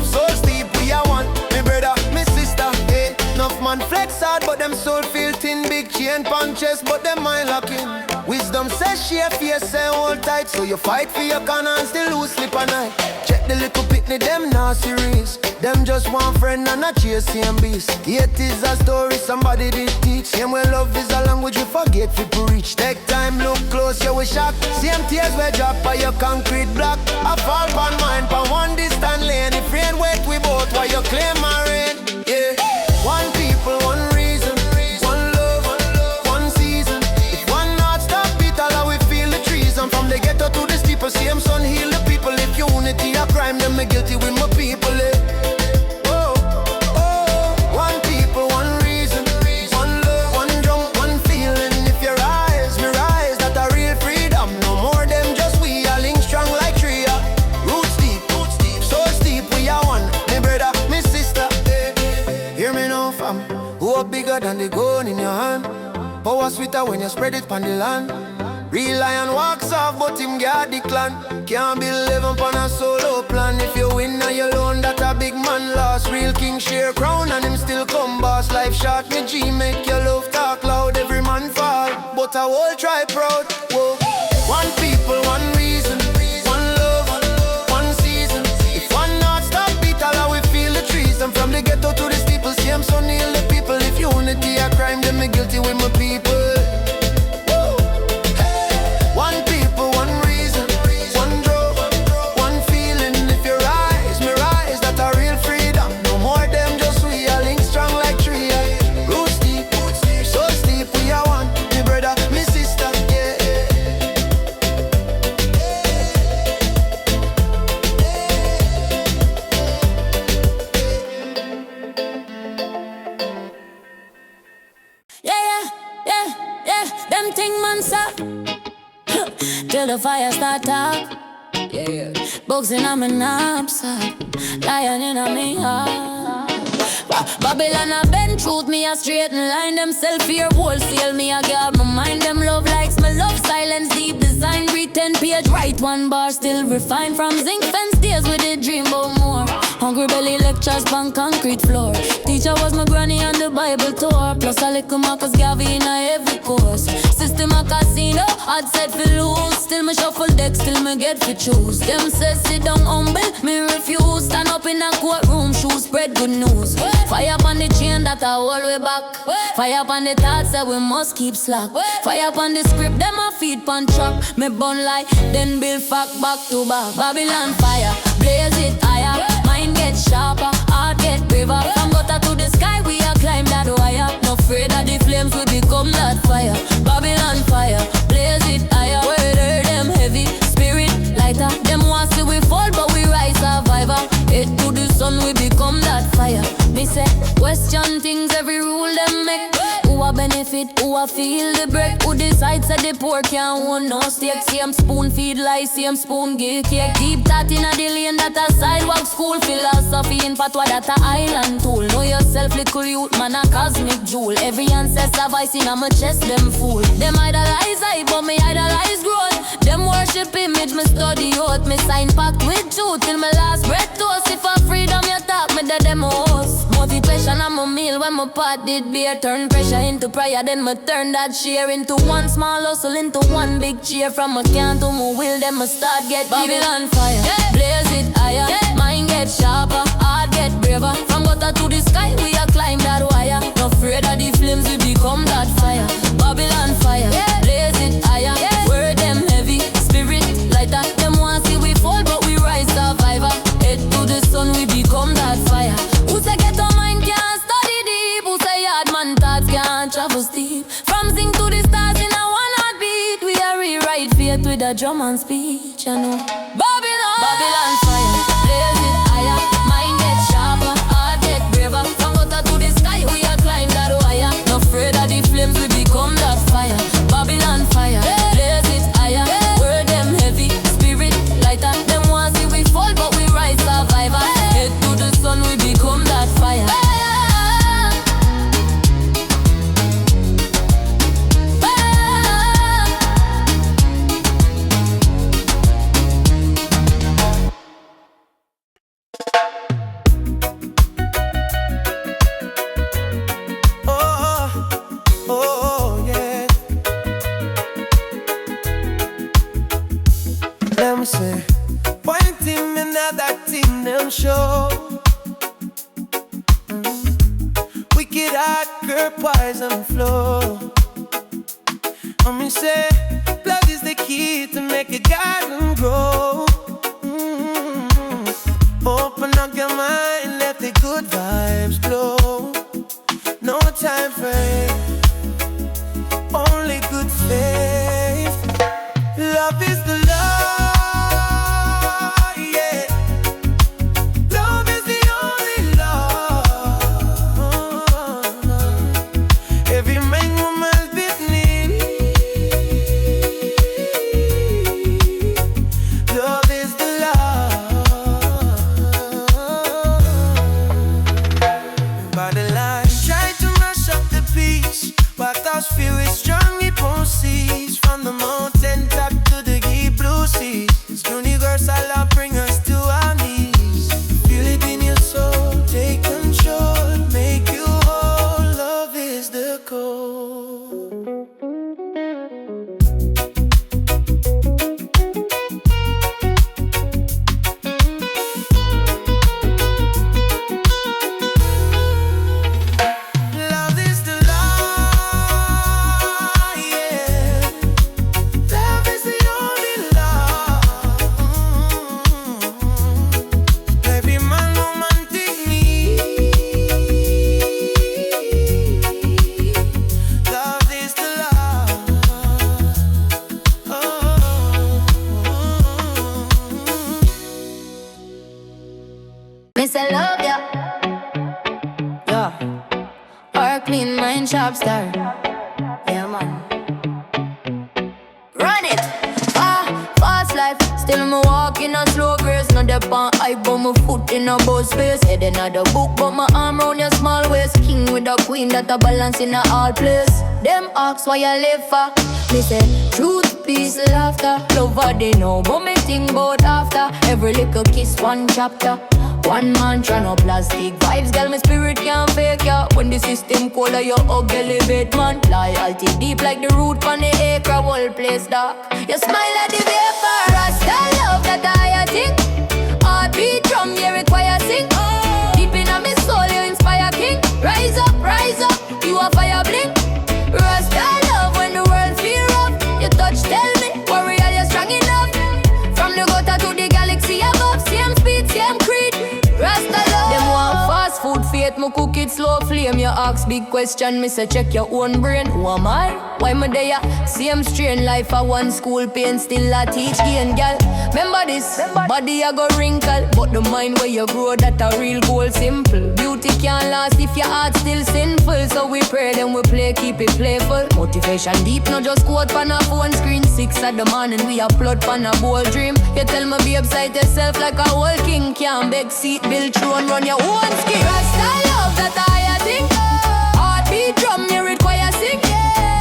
so steep, we are one. Me brother, me sister, hey. Enough man flex hard, but them soul feel thin. Big chain punches, but them mind locking. Wisdom says share face, say hold tight. So you fight for your corner and still lose sleep at night. Check the little pitney, them not serious. Them just one friend and a chase same beast. Hate is a story somebody did teach. Same way love is a language we forget to preach. Take time, look close, you will shock. Same tears we drop by your concrete block. I fall pan mine, pan one distant lane. If rain wet, we both while you claim my rain. Yeah. One people, one reason, one love, one season. If one not stop beat, all we feel the treason. From the ghetto to the steeple, same son heal the people. If unity a crime, then me guilty with my people. Oh, oh, one people, one reason, one love, one drum, one feeling. If you rise, me rise, that a real freedom. No more them, just we are linked strong like tree. Roots deep, so steep, we are one. Me brother, me sister. Hear me now, fam. Who are bigger than the gun in your hand? Power sweeter when you spread it on the land. Real lion walks off, but him guard the clan. Can't be living on a solo plan. If you win on your own, that a big man lost. Real king share crown and him still come boss. Life short, me G make your love talk loud. Every man fall, but I will try proud. Whoa. One people, one reason, one love, one season. If one not stop beat, all we feel the treason. From the ghetto to the steeple, same son heal the people. If unity a crime, then me guilty with my people. One people, one reason, one drove, one feeling. If you rise, me rise, that a real freedom. No more them, just we are linked strong like tree. Roots deep, so steep, we are one. Me brother, me sister, yeah. Them thing man stop till the fire start up. Bugs in my knapsack, lion in my heart. Babylon a bend truth, me a straighten line. Them self-fear wholesale, me a got my mind. Them love likes, my love silence, deep design. Read 10 page, write one bar, still refined. From zinc fence days with a dream about more. Hungry belly lectures on concrete floor. Teacher was my granny on the Bible tour. Plus a little Marcus Garvey in a every course. System a casino, hard set for lose. Still me shuffle deck, still me get for choose. Them say sit down humble, me refuse. Stand up in a courtroom, shoes spread good news. Fire up on the chain that a hold way back. Fire up on the thoughts that we must keep slack. Fire up on the script, them a feed pan track. Me bun like, then build fact back to back. Babylon fire, blaze it higher. Mind get sharper, heart get braver. From gutter to the sky, we a climb that wire. No afraid that the flames will become that fire. Babylon fire, blaze it higher. Weather them heavy, spirit lighter. Them want see we fall, but we rise survivor. Head to the sun, we become that fire. Me say, question things, every rule them make. Who a benefit, who a feel the break. Who decides that the poor can't own no stake. Same spoon feed lies, same spoon give cake. Deep thought in a the lane, that a sidewalk school. Philosophy in patwa, that a island tool. Know yourself, little youth, man a cosmic jewel. Every ancestor voice in a my chest, them fool. Them idolize I, but me idolize growth. Them worship image, me study out. Me sign pact with truth till my last breath toast. If a freedom you talk, me the demo host. Motivation I'm a meal when my pot did beer. Turn pressure into prayer, then me turn that share into one small hustle, into one big cheer. From a can to my will, then me start get Babylon fire, blaze it higher. Mind get sharper, heart get braver. From gutter to the sky, we a climb that wire. No afraid of the flames, we become that fire. Babylon fire, blaze it higher. Word them heavy, spirit lighter. Them want see we fall, but we rise survivor. Head to the sun, we become that fire. Who say get our mind can't study deep? Who say hard man thoughts can't travel steep? From zinc to the stars in a one heartbeat, we are rewrite faith with a drum and speech, you know. Babylon fire, blaze it higher. Mind get sharper, heart get braver. From gutter to the sky, we are climb that wire. No afraid of the flames, we become that fire. Babylon fire, blaze it higher. Word them heavy, spirit lighter. Them want see we fall, but we rise survivor. Head to the sun, we become that fire. Say, pointing me now that thing them show. Wicked heart, curb poison flow. Me say, love is the key to make a garden grow. Open up your mind, let the good vibes flow. No time for hate, only good faith. Love is the love. Sharp star, yeah man. Run it, fast life. Still me walking a slow grace. No dep on hype, but my foot in a buzz space. Head in the book, but my arm round your small waist. King with a queen that a balance in a all place. Them ask why I live for. Me say truth, peace, laughter. Love what they know, but me think about after. Every little kiss, one chapter. One mantra, no plastic vibes, girl, my spirit can't fake ya. When the system cold, you hug elevate, man. Loyalty deep like the root from the acre, whole place dark. You smile at the vapor, Rasta love that I think. Heartbeat drum, you require sing. Deep in my soul, you inspire king. Rise up, you a fire blink. Rasta love when the world feel rough. You touch, tell me, warrior, you're strong enough. From the gutter to the galaxy above, same speed, same creed. Rasta love. Them want fast food, faith, me cook it slow flame. You ask big question, me say check your own brain. Who am I? Why me there? Same strain, life a one school pain, still a teach gain, girl. Remember this, body a go wrinkle, but the mind where you grow, that a real goal simple. Beauty can't last if your heart still sinful. So we pray, then we play, keep it playful. Motivation deep, not just quote pan a phone screen. 6 at the morning, we upload pan a bold dream. You tell me be upside yourself like a whole king. Can't beg seat, build throne, run your own skin. Rasta love that I think. Heartbeat drum, you require sing.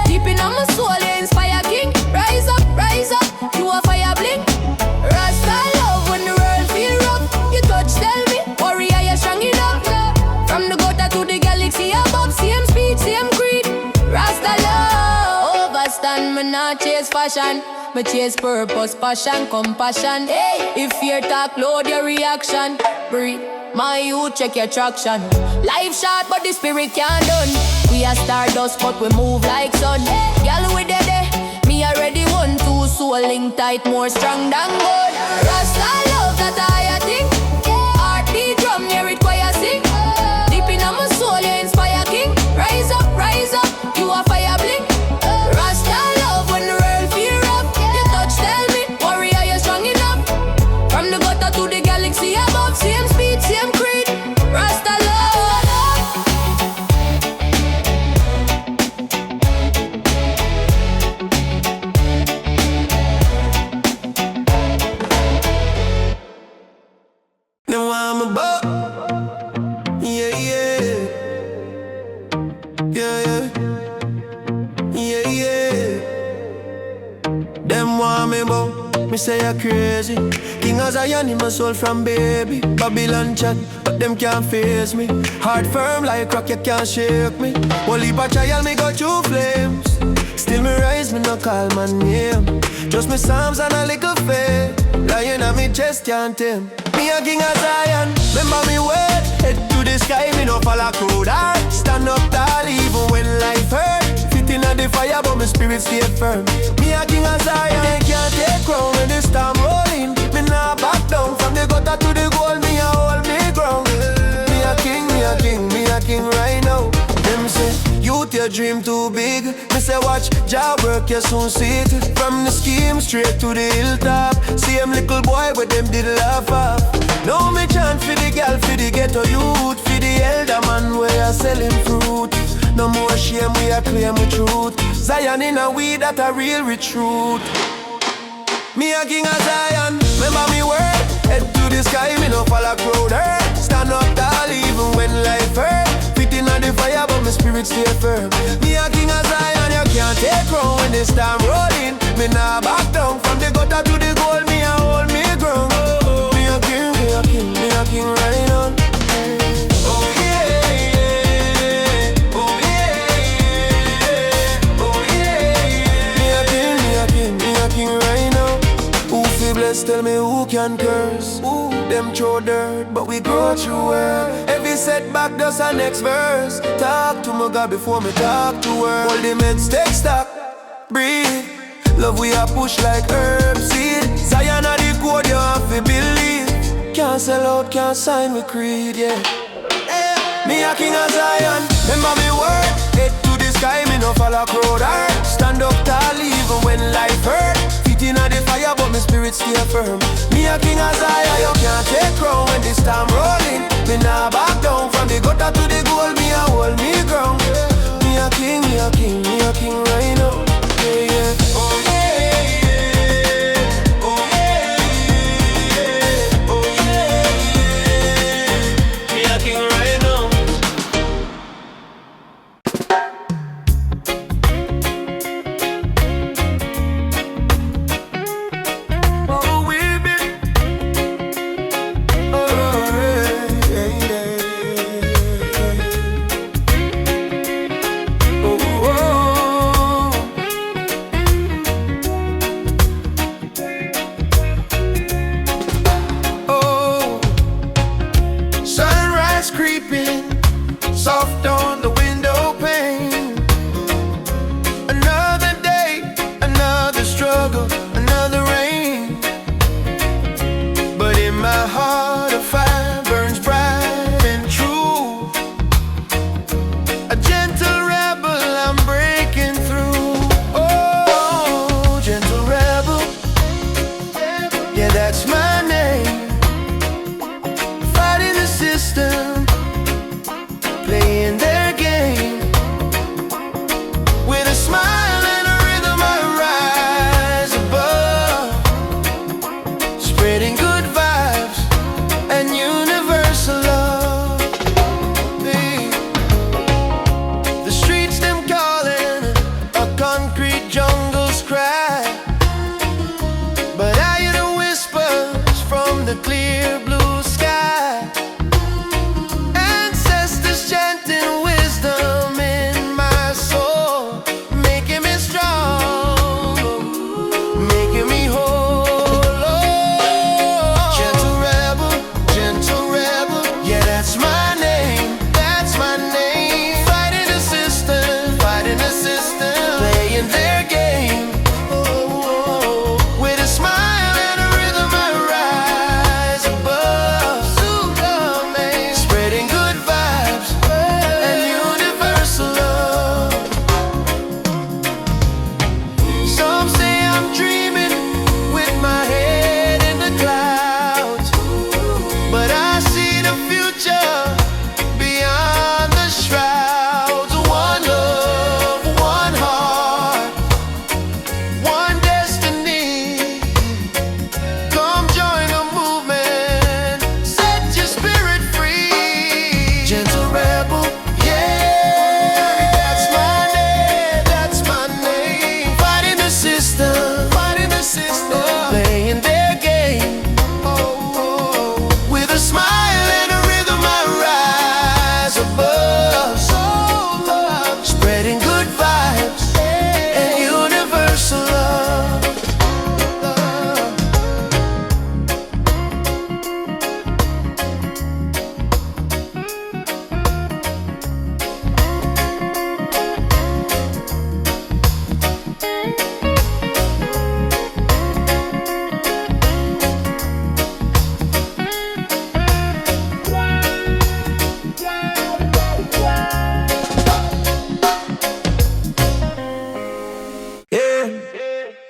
Deep in my soul, you inspire king. Rise up, you a fire blink. Rasta love when the world feel rough. You touch, tell me, warrior, you strong enough. From the gutter to the galaxy above, same speed, same creed. Rasta love. Overstand, me not chase fashion. Me chase purpose, passion, compassion. Hey, if fear talk, load your reaction. Breathe, my youth, check your traction. Life short, but the spirit can't done. We are stardust, but we move like sun. Girl, we dead, me already won. Two soul link tight, more strong than gold. Rasta love that I think. Heartbeat drum, hear it choir sing. Deep in my soul, you inspire king. Rise up, you a fire blink. Rasta love when the world feel rough. You touch, tell me, warrior, you strong enough. From the gutter to the galaxy above, same speed, same creed. Rasta love. Now I'm about, yeah, yeah, yeah, yeah, yeah. Them want me about, me say you're crazy. King of Zion in my soul from baby. Babylon chat, but them can't face me. Heart firm like rock, you can't shake me. Only by trial me go through flames. Still me rise, me no call my name. Just me psalms and a little faith. Lion on me chest can't tame. Me a king of Zion, remember me word. Head to the sky, me no fall a crowd hard. Stand up tall even when life hurt. Fit in the fire, but my spirit stay firm. Me a king of Zion, they can't take crown when the storm rolling. Me nah back down from the gutter to the goal. Me a hold me ground. Me a king, me a king, me a king right now. Them say, youth, your dream too big. Me say, watch, job work, you soon see it. From the scheme straight to the hilltop. See them little boy where them did laugh off. Now me chant for the girl, for the ghetto youth. For the elder man where you selling fruit. No more shame, we are claim the truth. Zion in a weed that a real recruit. Me a king of Zion, remember me word. Head to the sky, me no fall a crowd hurt. Stand up tall even when life hurt. Fit in the fire, but my spirit stay firm. Me a king of Zion, you can't take crown when the storm rolling. Me nah back down from the gutter to the goal. Me a hold me ground. Me a king, me a king, me a king right on. Oh yeah, yeah. Oh yeah, yeah. Oh yeah, yeah. Me a king, me a king, me a king right now. Who feel blessed, tell me who can curse. Ooh, them throw dirt, but we go through it. Every setback does our next verse. Talk to my God before me talk to her. All the men take stock, breathe. Love we a push like herb seed. Zion are the code you have to believe. Can't sell out, can't sign with creed, yeah. Me a king of Zion, remember me word. Head to the sky, me no fall a crowd hard. Stand up tall even when life hurt. Fit in the fire, but my spirit stay firm. Me a king of Zion, you can't take crown when the storm rolling. Me nah back down from the gutter to the goal. Me a hold me ground. Me a king, me a king, me a king right now. Yeah, yeah. Oh yeah, yeah. Oh yeah, yeah. Oh yeah, yeah. Me a king right now. Oh, we've been. Oh, yeah, yeah, yeah. Oh, oh.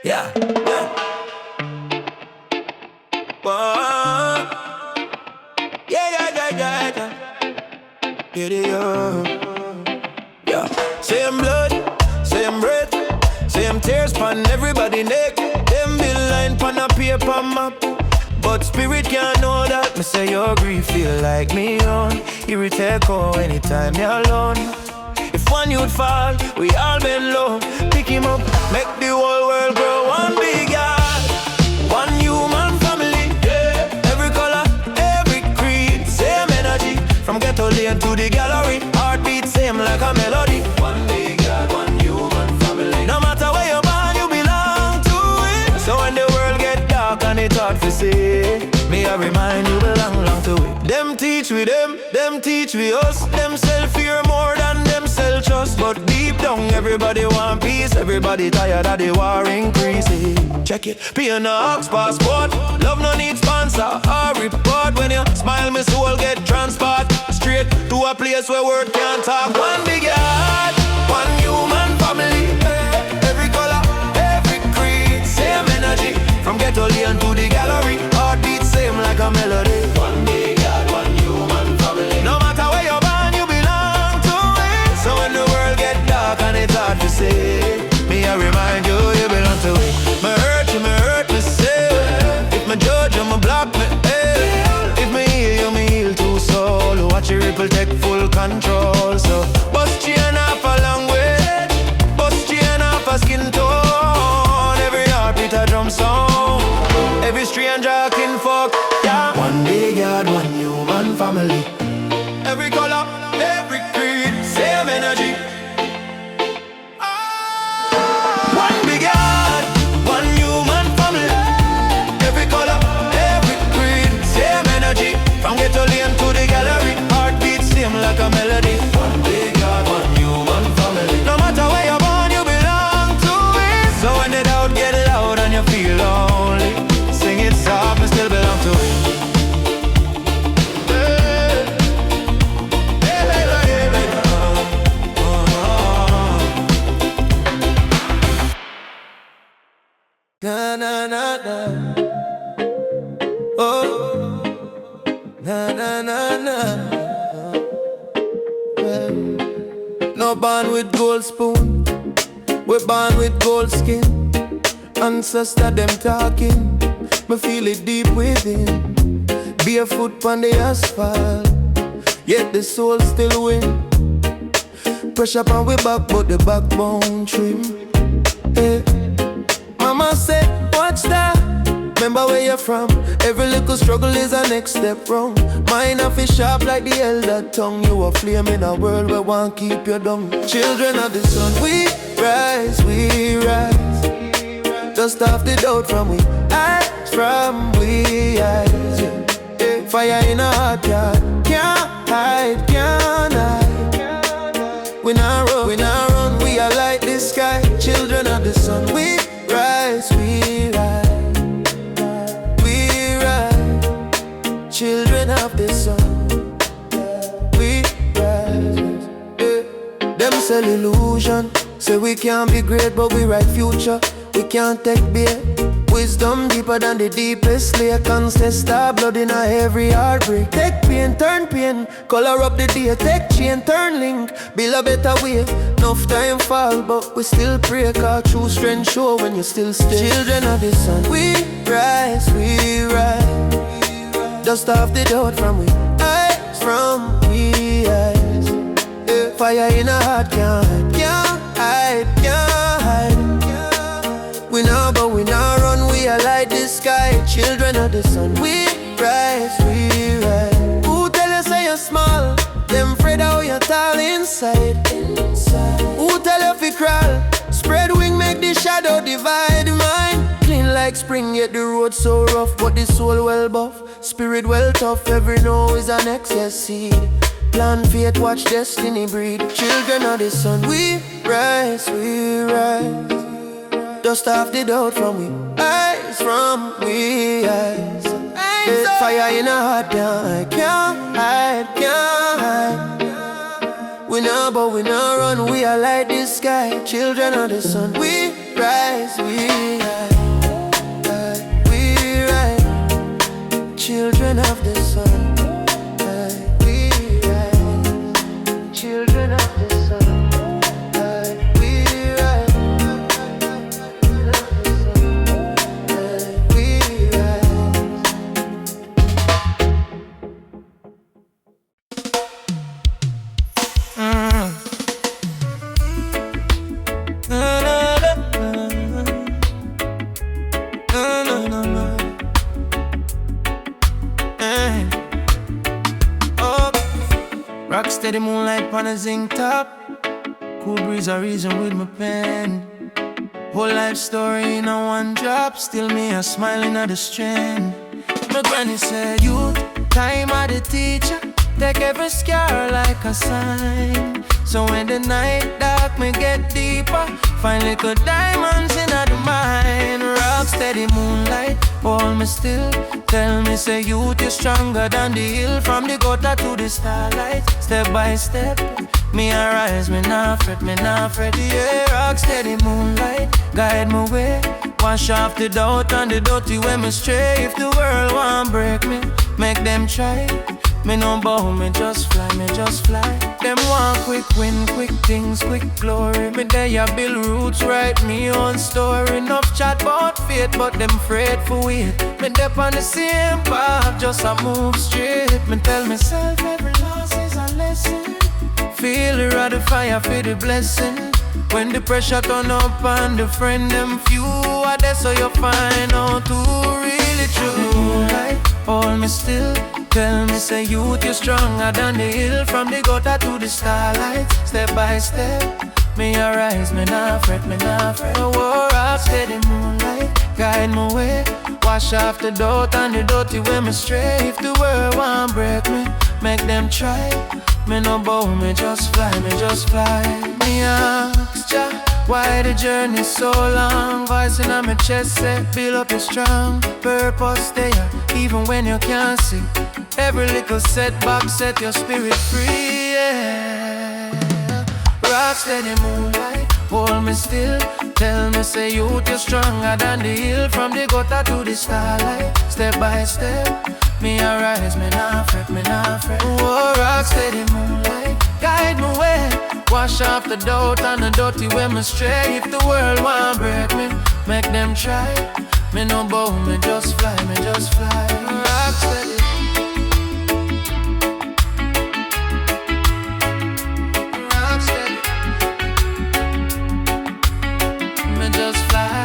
Yeah. Whoa. Yeah. Yeah. Same blood, same breath, same tears pon everybody neck. Them bill line pon a paper map, but spirit can't know that. Me say your grief feel like me own. Irritate call anytime you're alone. If one you'd fall, we all been low. Pick him up, make the whole world grow. One big yard, one human family. Yeah. Every color, every creed, same energy. From ghetto lane to the gallery, heartbeat same like a melody. One big yard, one human family. No matter where you're born, you belong to it. So when the world get dark and it's hard to see, me I remind you belong to it. Them teach we them teach we us. Them self-fear more than them self-trust. But deep down everybody want peace. Everybody tired of the war increasing. Check it, paying a ox passport. Love no need sponsor or report. When you smile, my soul get transport straight to a place where word can't talk. One big yard, one human family. Every color, every creed, same energy. From ghetto lane to the gallery, heartbeat same like a melody. One big yard, one human family. No matter where you're born, you belong to it. So when the world get dark and it's hard to say, me I remind you, you belong to it. Me hurt, me say. If me judge, I'ma block me. If me heal too soul. Watch your ripple take full control. So bust chain off a long way, bust chain off a skin tone. Every heartbeat a drum sound, every stranger can fuck. Yeah. One big yard, one human family. Every color, every creed, same energy. One big yard, one human family. Every color, every creed, same energy. From ghetto lane to the gallery, heartbeat same like a melody. One big yard, one human family. No matter where you're born, you belong to it. So when the doubt get loud and you feel lonely, sing it soft, me still belong to it. Na na na na. Oh, na na na na. No born with gold spoon, we born with gold skin. Ancestor them talking, me feel it deep within. Barefoot on the asphalt, yet the soul still win. Pressure on we back, but the backbone trim. Hey. Mama said, watch that. Remember where you're from. Every little struggle is a next step wrong. Mine off is sharp like the elder tongue. You a flame in a world where one keep you dumb. Children of the sun, we rise, we rise. Dust off the doubt from we eyes, from we eyes. Yeah. Fire in a heart, yeah. Can't hide, can't hide. We not run, we are like the sky. Children of the sun, we rise, we rise, we rise. Children of the sun, we rise. Yeah. Them sell illusion, say we can't be great but we write future. We can't take bait. Wisdom deeper than the deepest layer. Constant star blood in a every heartbreak. Take pain, turn pain, color up the day. Take chain, turn link, build a better way. Enough time fall, but we still pray. Cause true strength show when you still stay. Children of the sun, we rise, we rise. Dust off the doubt from we eyes, from we eyes. Yeah. Fire in a heart, can't hide, can't hide. We know, but we not run, we are like the sky. Children of the sun, we rise, we rise. Who tell you say you're small? Them afraid how you're tall inside. Who tell you if you crawl? Spread wing, make the shadow divide the mind. Clean like spring, yet the road so rough. But the soul well buff, spirit well tough. Every no is an excess seed. Plan faith, watch destiny breed. Children of the sun, we rise, we rise. Dust off the doubt from we eyes, from we eyes. Fire in a heart, can't hide, can't hide. We know, but we not run, we are like the sky. Children of the sun, we rise, we rise. steady moonlight on a zinc top. Cool breeze a reason with my pen. Whole life story in a one drop. Still me a smiling at the strand. My granny said, youth, time of the teacher. Take every scar like a sign. So when the night dark, me get deeper. Find little diamonds in the mine. Rock steady moonlight, hold me still. Tell me say youth, you're stronger than the hill. From the gutter to the starlight. Step by step, me arise, me not fret, yeah. Rock steady moonlight, guide my way. Wash off the doubt and the dirty when me stray. If the world want break me, make them try. Me no bow, me just fly. Them want quick win, quick things, quick glory. Me there ya build roots, write me own story. Enough chat about fate, but them afraid for wait. Me dep on the same path, just a move straight. Me tell myself every loss is a lesson. Feel the rod of fire for the blessing. When the pressure turn up and the friend them few are there, so you find out who really true. Moonlight, hold me still. Tell me say youth, you're stronger than the hill. From the gutter to the starlight. Step by step, me arise, me not fret. Oh, rock steady moonlight, guide my way. Wash off the doubt and the dirty when me stray. If the world want break me, make them try. Me no bow, me just fly. Me ask Jah, why the journey so long? Voice in my chest say, build up your strong purpose there, even when you can't see. Every little setback set your spirit free, yeah. Rock steady moonlight, hold me still. Tell me say youth, you're stronger than the hill. From the gutter to the starlight. Step by step, me arise, me not fret. Oh, rock steady moonlight, guide my way. Wash off the doubt and the dirty when me stray. If the world want break me, make them try. Me no bow, me just fly. Rock steady. Rock steady. Me just fly.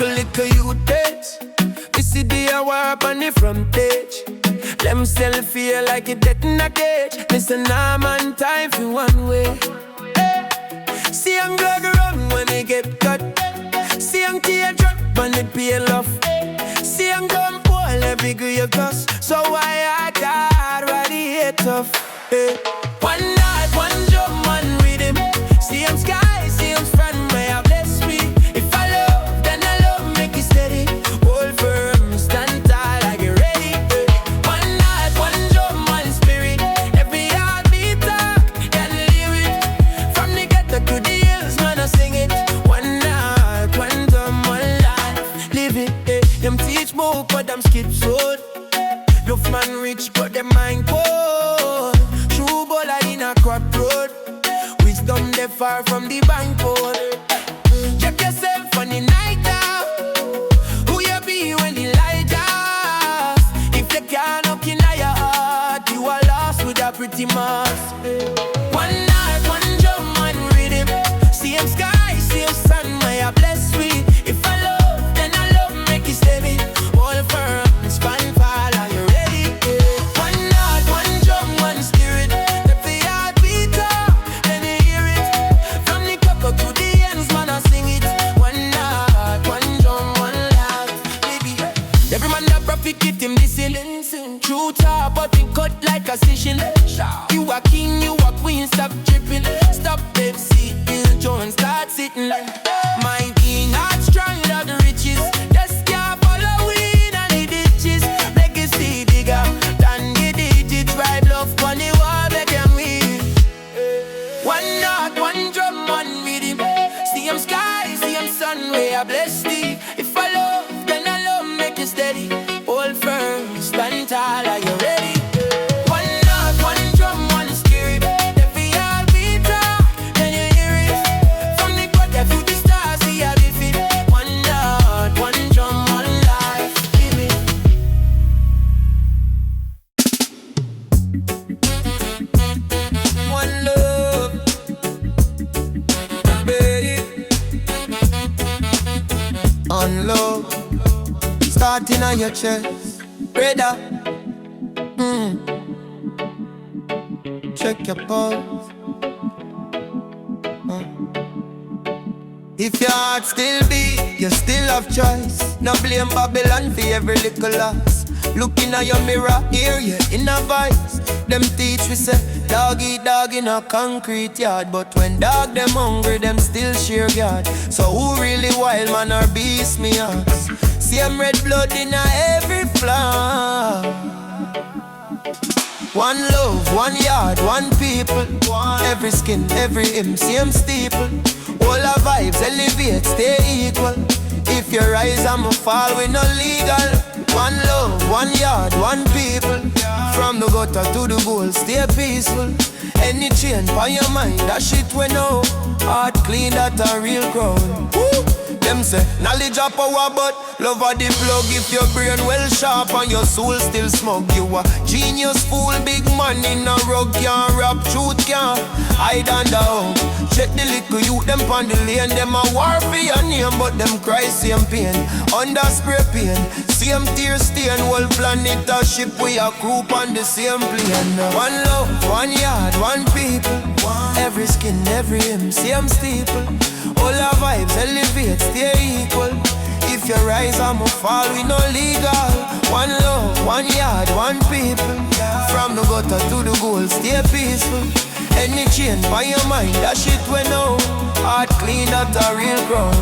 Little you dates. We see the hour up on the front page. Them self feel like it dead in a cage. Listen, I'm on time for one way. Hey. See I'm glad run when they get cut. See I'm tear drop when it peel off. See I'm dumb boil every grave cuss. So why I got why the hate tough. Hey. One night, one jump, one rhythm. See I'm sky, see I'm front where I bless me. If I love, then I love, make it steady. Hold firm, stand tall like you're ready. One night, one drum, one spirit. Every heartbeat talk, can live it. From the ghetto to the hills, man, I sing it. One night, one drum, one life. Live it, Them teach book, but them skip road. Love man rich, but them mind cold. True baller in a crop road. Wisdom they far from the bank board. Check yourself on the night out. Who you be when the light out? If they can't knock in your heart, you are lost with a pretty mask. One night, one drum, one rhythm. Same sky, same sun, my bless me. If I love, then I love, make it steady. All firm, span fall, are you ready? One night, one drum, one spirit. If the heart beat up, then you hear it. From the cocoa to the ends, man, I sing it. One night, one drum, one life. Baby, every man that profit get him this in. True talk, but it cut like a session. You a king, you a queen, stop tripping. Stop them sitting, Jones start sitting. My being not strong, not the riches. Just can't follow in and the ditches. Legacy digger, done the digits. Right love on the wall, they can win. One note, one drum, one rhythm. See I'm sky, see I'm sun, where I bless thee. If I love, then I love, make you steady. Hold firm, stand tall, are you ready? One note, one drum, one spirit. Every heartbeat talk, then you hear it. From the gutter on your chest, brother. Check your pulse. If your heart still beat, you still have choice. No blame Babylon for every little loss. Looking at your mirror, hear you in a voice. Them teach we say, dog eat dog in a concrete yard. But when dog them hungry, them still share God. So who really wild man or beast me ask? Same red blood in a every flower. One love, one yard, one people. Every skin, every hymn, same steeple. All our vibes elevate, stay equal. If you rise, I'ma fall, we no legal. One love, one yard, one people. From the gutter to the goal, stay peaceful. Any chain on your mind, that shit we know. Heart clean, that a real crown. Woo! Them say, knowledge a power, but love a the plug. If your brain well sharp and your soul still smug, you a genius fool, big man in a rug. Can't rap, truth can't hide under hug. Check the little youth, them pon the lane. Them a war for your name, but them cry same pain. Under spray pain, same tear stain. Whole planet a ship, we a crew on the same plane. One love, one yard, one people. Every skin, every hymn, same steeple. All our vibes elevate, stay equal. If you rise, I'ma fall, we no legal. One love, one yard, one people. From the gutter to the goal, stay peaceful. Any chain by your mind, that shit we know. Heart clean, that a real crown.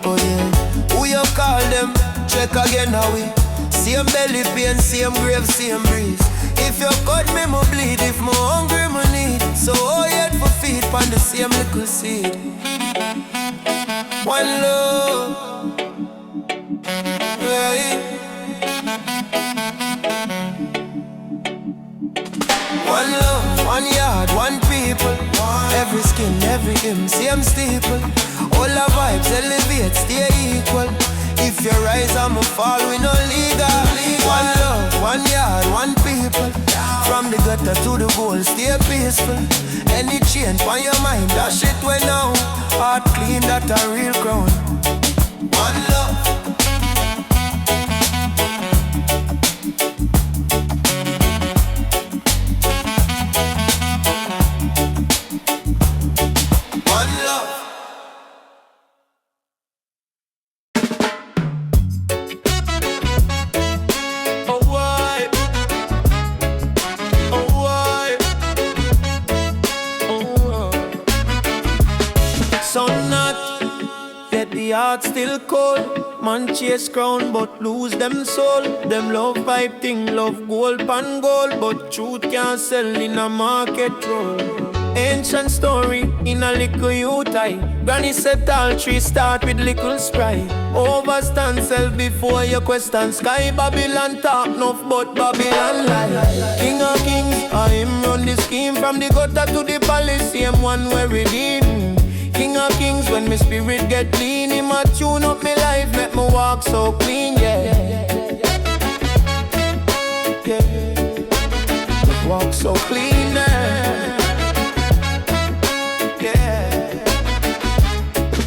Oh yeah, who you call them? Check again how we. Same belly pain, same grave, same breeze. If you cut me, mo bleed. If mo hungry, mo need. So oh yet for feet, pan the same little seed. One love, yeah. One love, one yard, one people. Every skin, every hymn, same steeple. All our vibes elevate, stay equal. If you rise, I'ma fall, we no legal. One love, one yard, one people. From the gutter to the goal, stay peaceful. Any chain on your mind, that shit we know. Heart clean, that a real crown. One love. Heart still cold, man chase crown but lose them soul. Them love vibe thing, love gold pan gold, but truth can't sell in a market roll. Ancient story in a little youth eye. Granny said all tree start with little sprite. Overstand self before you question sky. Babylon talk enough but Babylon lie. King of kings, I him run the scheme. From the gutter to the palace, same one where redeem. King of kings, when my spirit get clean, him a tune up my life, make me walk so clean, yeah. Yeah. Walk so clean, yeah.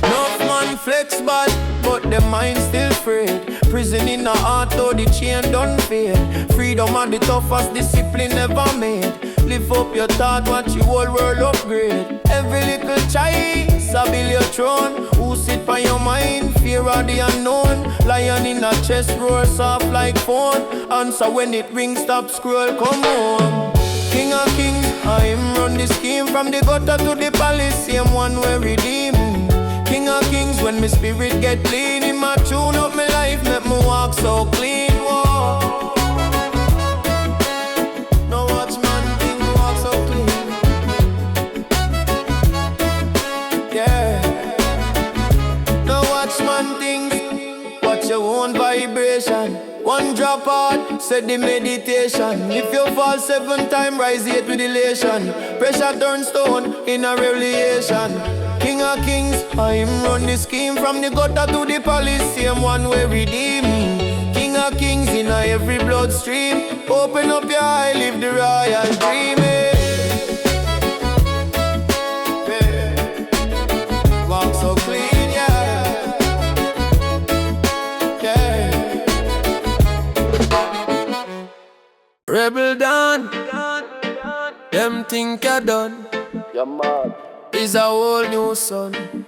Enough man flex bad, but the mind still afraid. Prison in the heart, though the chain don't fade. Freedom and the toughest discipline ever made. Lift up your thought, watch your whole world upgrade. Every little child, build your throne. Who sit by your mind, fear of the unknown. Lion in a chest, roar soft like phone. Answer when it rings, stop scroll, come on. King of kings, I him run the scheme. From the gutter to the palace, same one we redeem. King of kings, when my spirit get clean, him a tune up my life, make me walk so clean. Whoa. No watchman thing, walk so clean. Yeah. No watchman thing, watch your own vibration. One drop out, set the meditation. If you fall 7 times, rise 8 with elation. Pressure turn stone in a revelation. King of kings, I him run the scheme. From the gutter to the palace, same one we redeem. King of kings in a every bloodstream. Open up your eye, live the royal dream. Yeah. Walk so clean, yeah. Yeah. Rebel done. Them think you're done. You're mad. Is a whole new sun.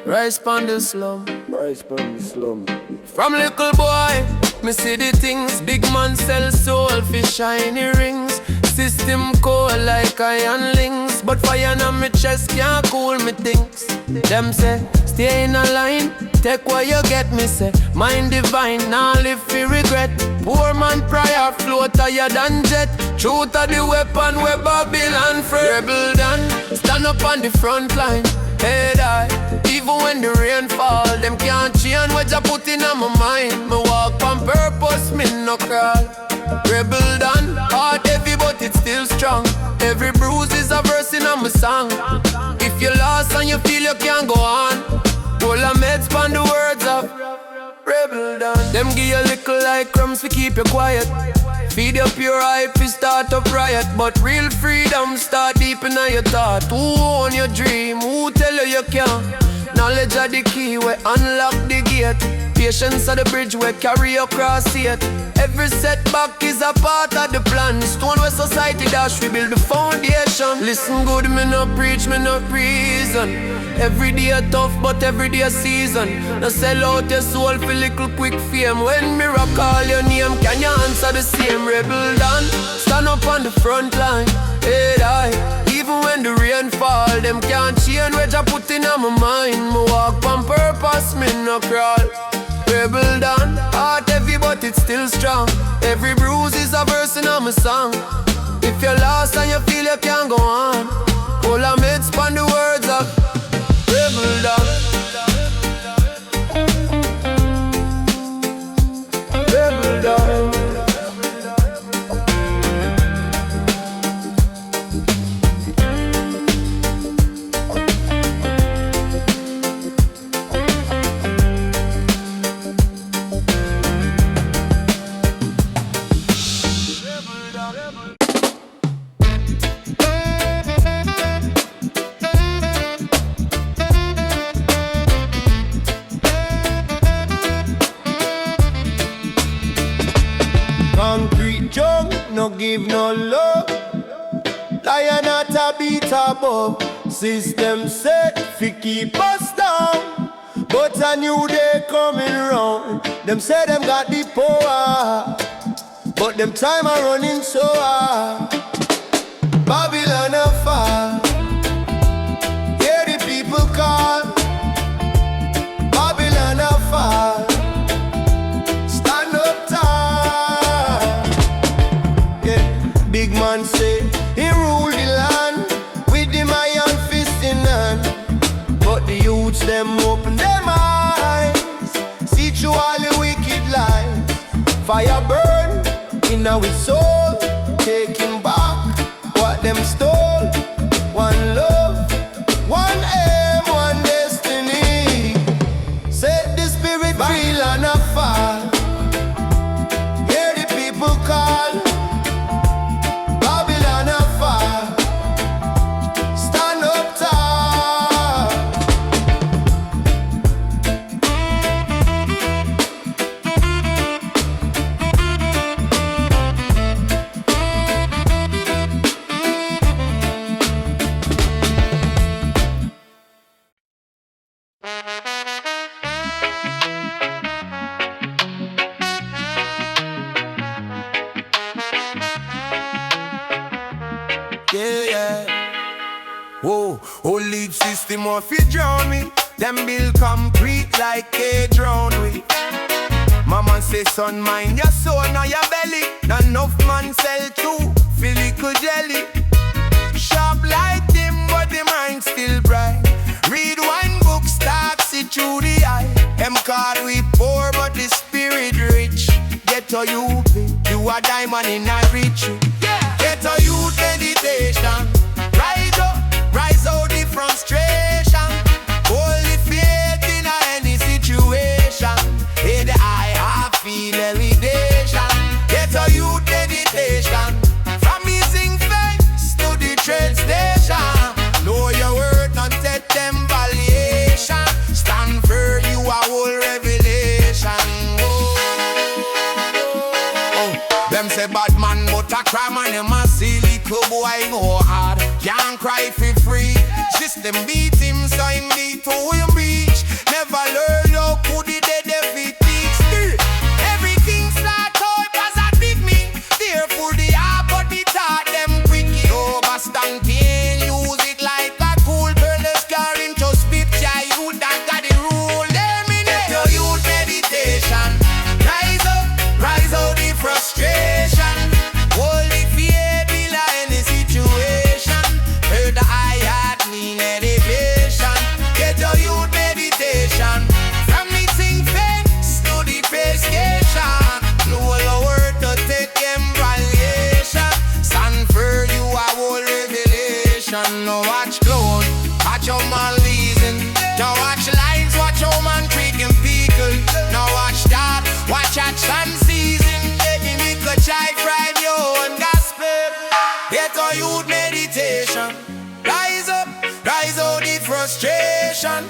Rise pon the slum. Rise from the slum. From little boy, me see the things. Big man sell soul for shiny rings. System cold like iron links. But fire on me chest can't cool me things. Them say, stay in a line. Take what you get, me say. Mind divine, now live for regret. Poor man prior flow higher than jet. Truth of the weapon where Babylon free. Rebel done, stand up on the front line. Head high, even when the rain fall. Them can't change what you put in my mind. Me walk on purpose, me no crawl. Rebel done, heart heavy but it's still strong. Every bruise is a verse in my song. If you lost and you feel you can't go on, pull a meds on the words of Rebel done. Them give you little like crumbs to keep you quiet. Feed your pure hype, you start up riot. But real freedom start deep in your thought. Who own your dream? Who tell you you can't? Knowledge of the key, we unlock the gate. Patience of the bridge, we carry you across it. Every setback is a part of the plan. Stone where society dash, we build the foundation. Listen good, me no preach, me no reason. Every day a tough, but every day a season. No sell out your soul for little quick fame. When me rock call your name, can you answer the same? Rebel done, stand up on the front line. Head high, even when the rain fall. Them can't change what you put in my mind. Me walk on purpose, me no crawl. Rebel done, heart heavy but it's still strong. Every bruise is a verse in my song. If you're lost and you feel you can't go on, pull a meds on the words of Rebel done. Rebel done. Concrete junk, no give no love. Lion at a beat above. System set fi keep us down, but a new day coming round. Them say them got the power, but them time are running so hard. Babylon a fall. Hear the people call. Babylon a fall. Stand up tall. Yeah. Big man say he rule the land with the iron fist in hand. But the youths them open them eyes, see through all the wicked lies. Fire burn in our soul, taking back what them stole. One love, one aim, one destiny. Set the spirit free and a fall. Hear the people call. Babylon a fall. Stand up tall. Yeah, yeah. Whoa, whole lead system off you drown me. Them build concrete like a drone with. Mama say son mind your soul now your belly. Not enough man sell too, feel little jelly. Sharp like them but the mind still bright. Read one book, start see through the eye. Them call we poor but the spirit rich. Get to you, you a diamond in a rich. Get a youth meditation. Rise up, rise out the frustration. Hold the faith in any situation. In the eye, I feel elevation. Get a youth meditation. From missing face to the train station. Know your word, not set them valuation. Stand firm, you a whole revelation. Oh. Them say bad man, but a crime and them a silly club boy go hard. Can't cry for free. System beat him, so him need to him reach. Never learn how could it dead if it teach. Still, everything start out as a big me. Therefore the heart, but the thought them quick. No bastard pain, use it like a cool burlesque car into spit. Yeah, you that got the rule. Them in it. Your youth meditation. Rise out the frustration. Holy fear be like any situation. Heard the eye heart need elevation. Get your youth meditation. From the thing fence to the face station. No word to take evaluation. Stand for you a whole revelation. No watch close, watch your man leasing. Now watch lines, watch your man tricking people. Now watch that, watch action season. Baby, make a child cry your own gospel. Get a youth meditation. Rise up the frustration.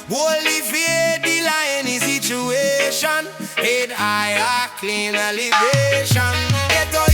Holy fear, the line is situation. Head high, clean elevation. Get a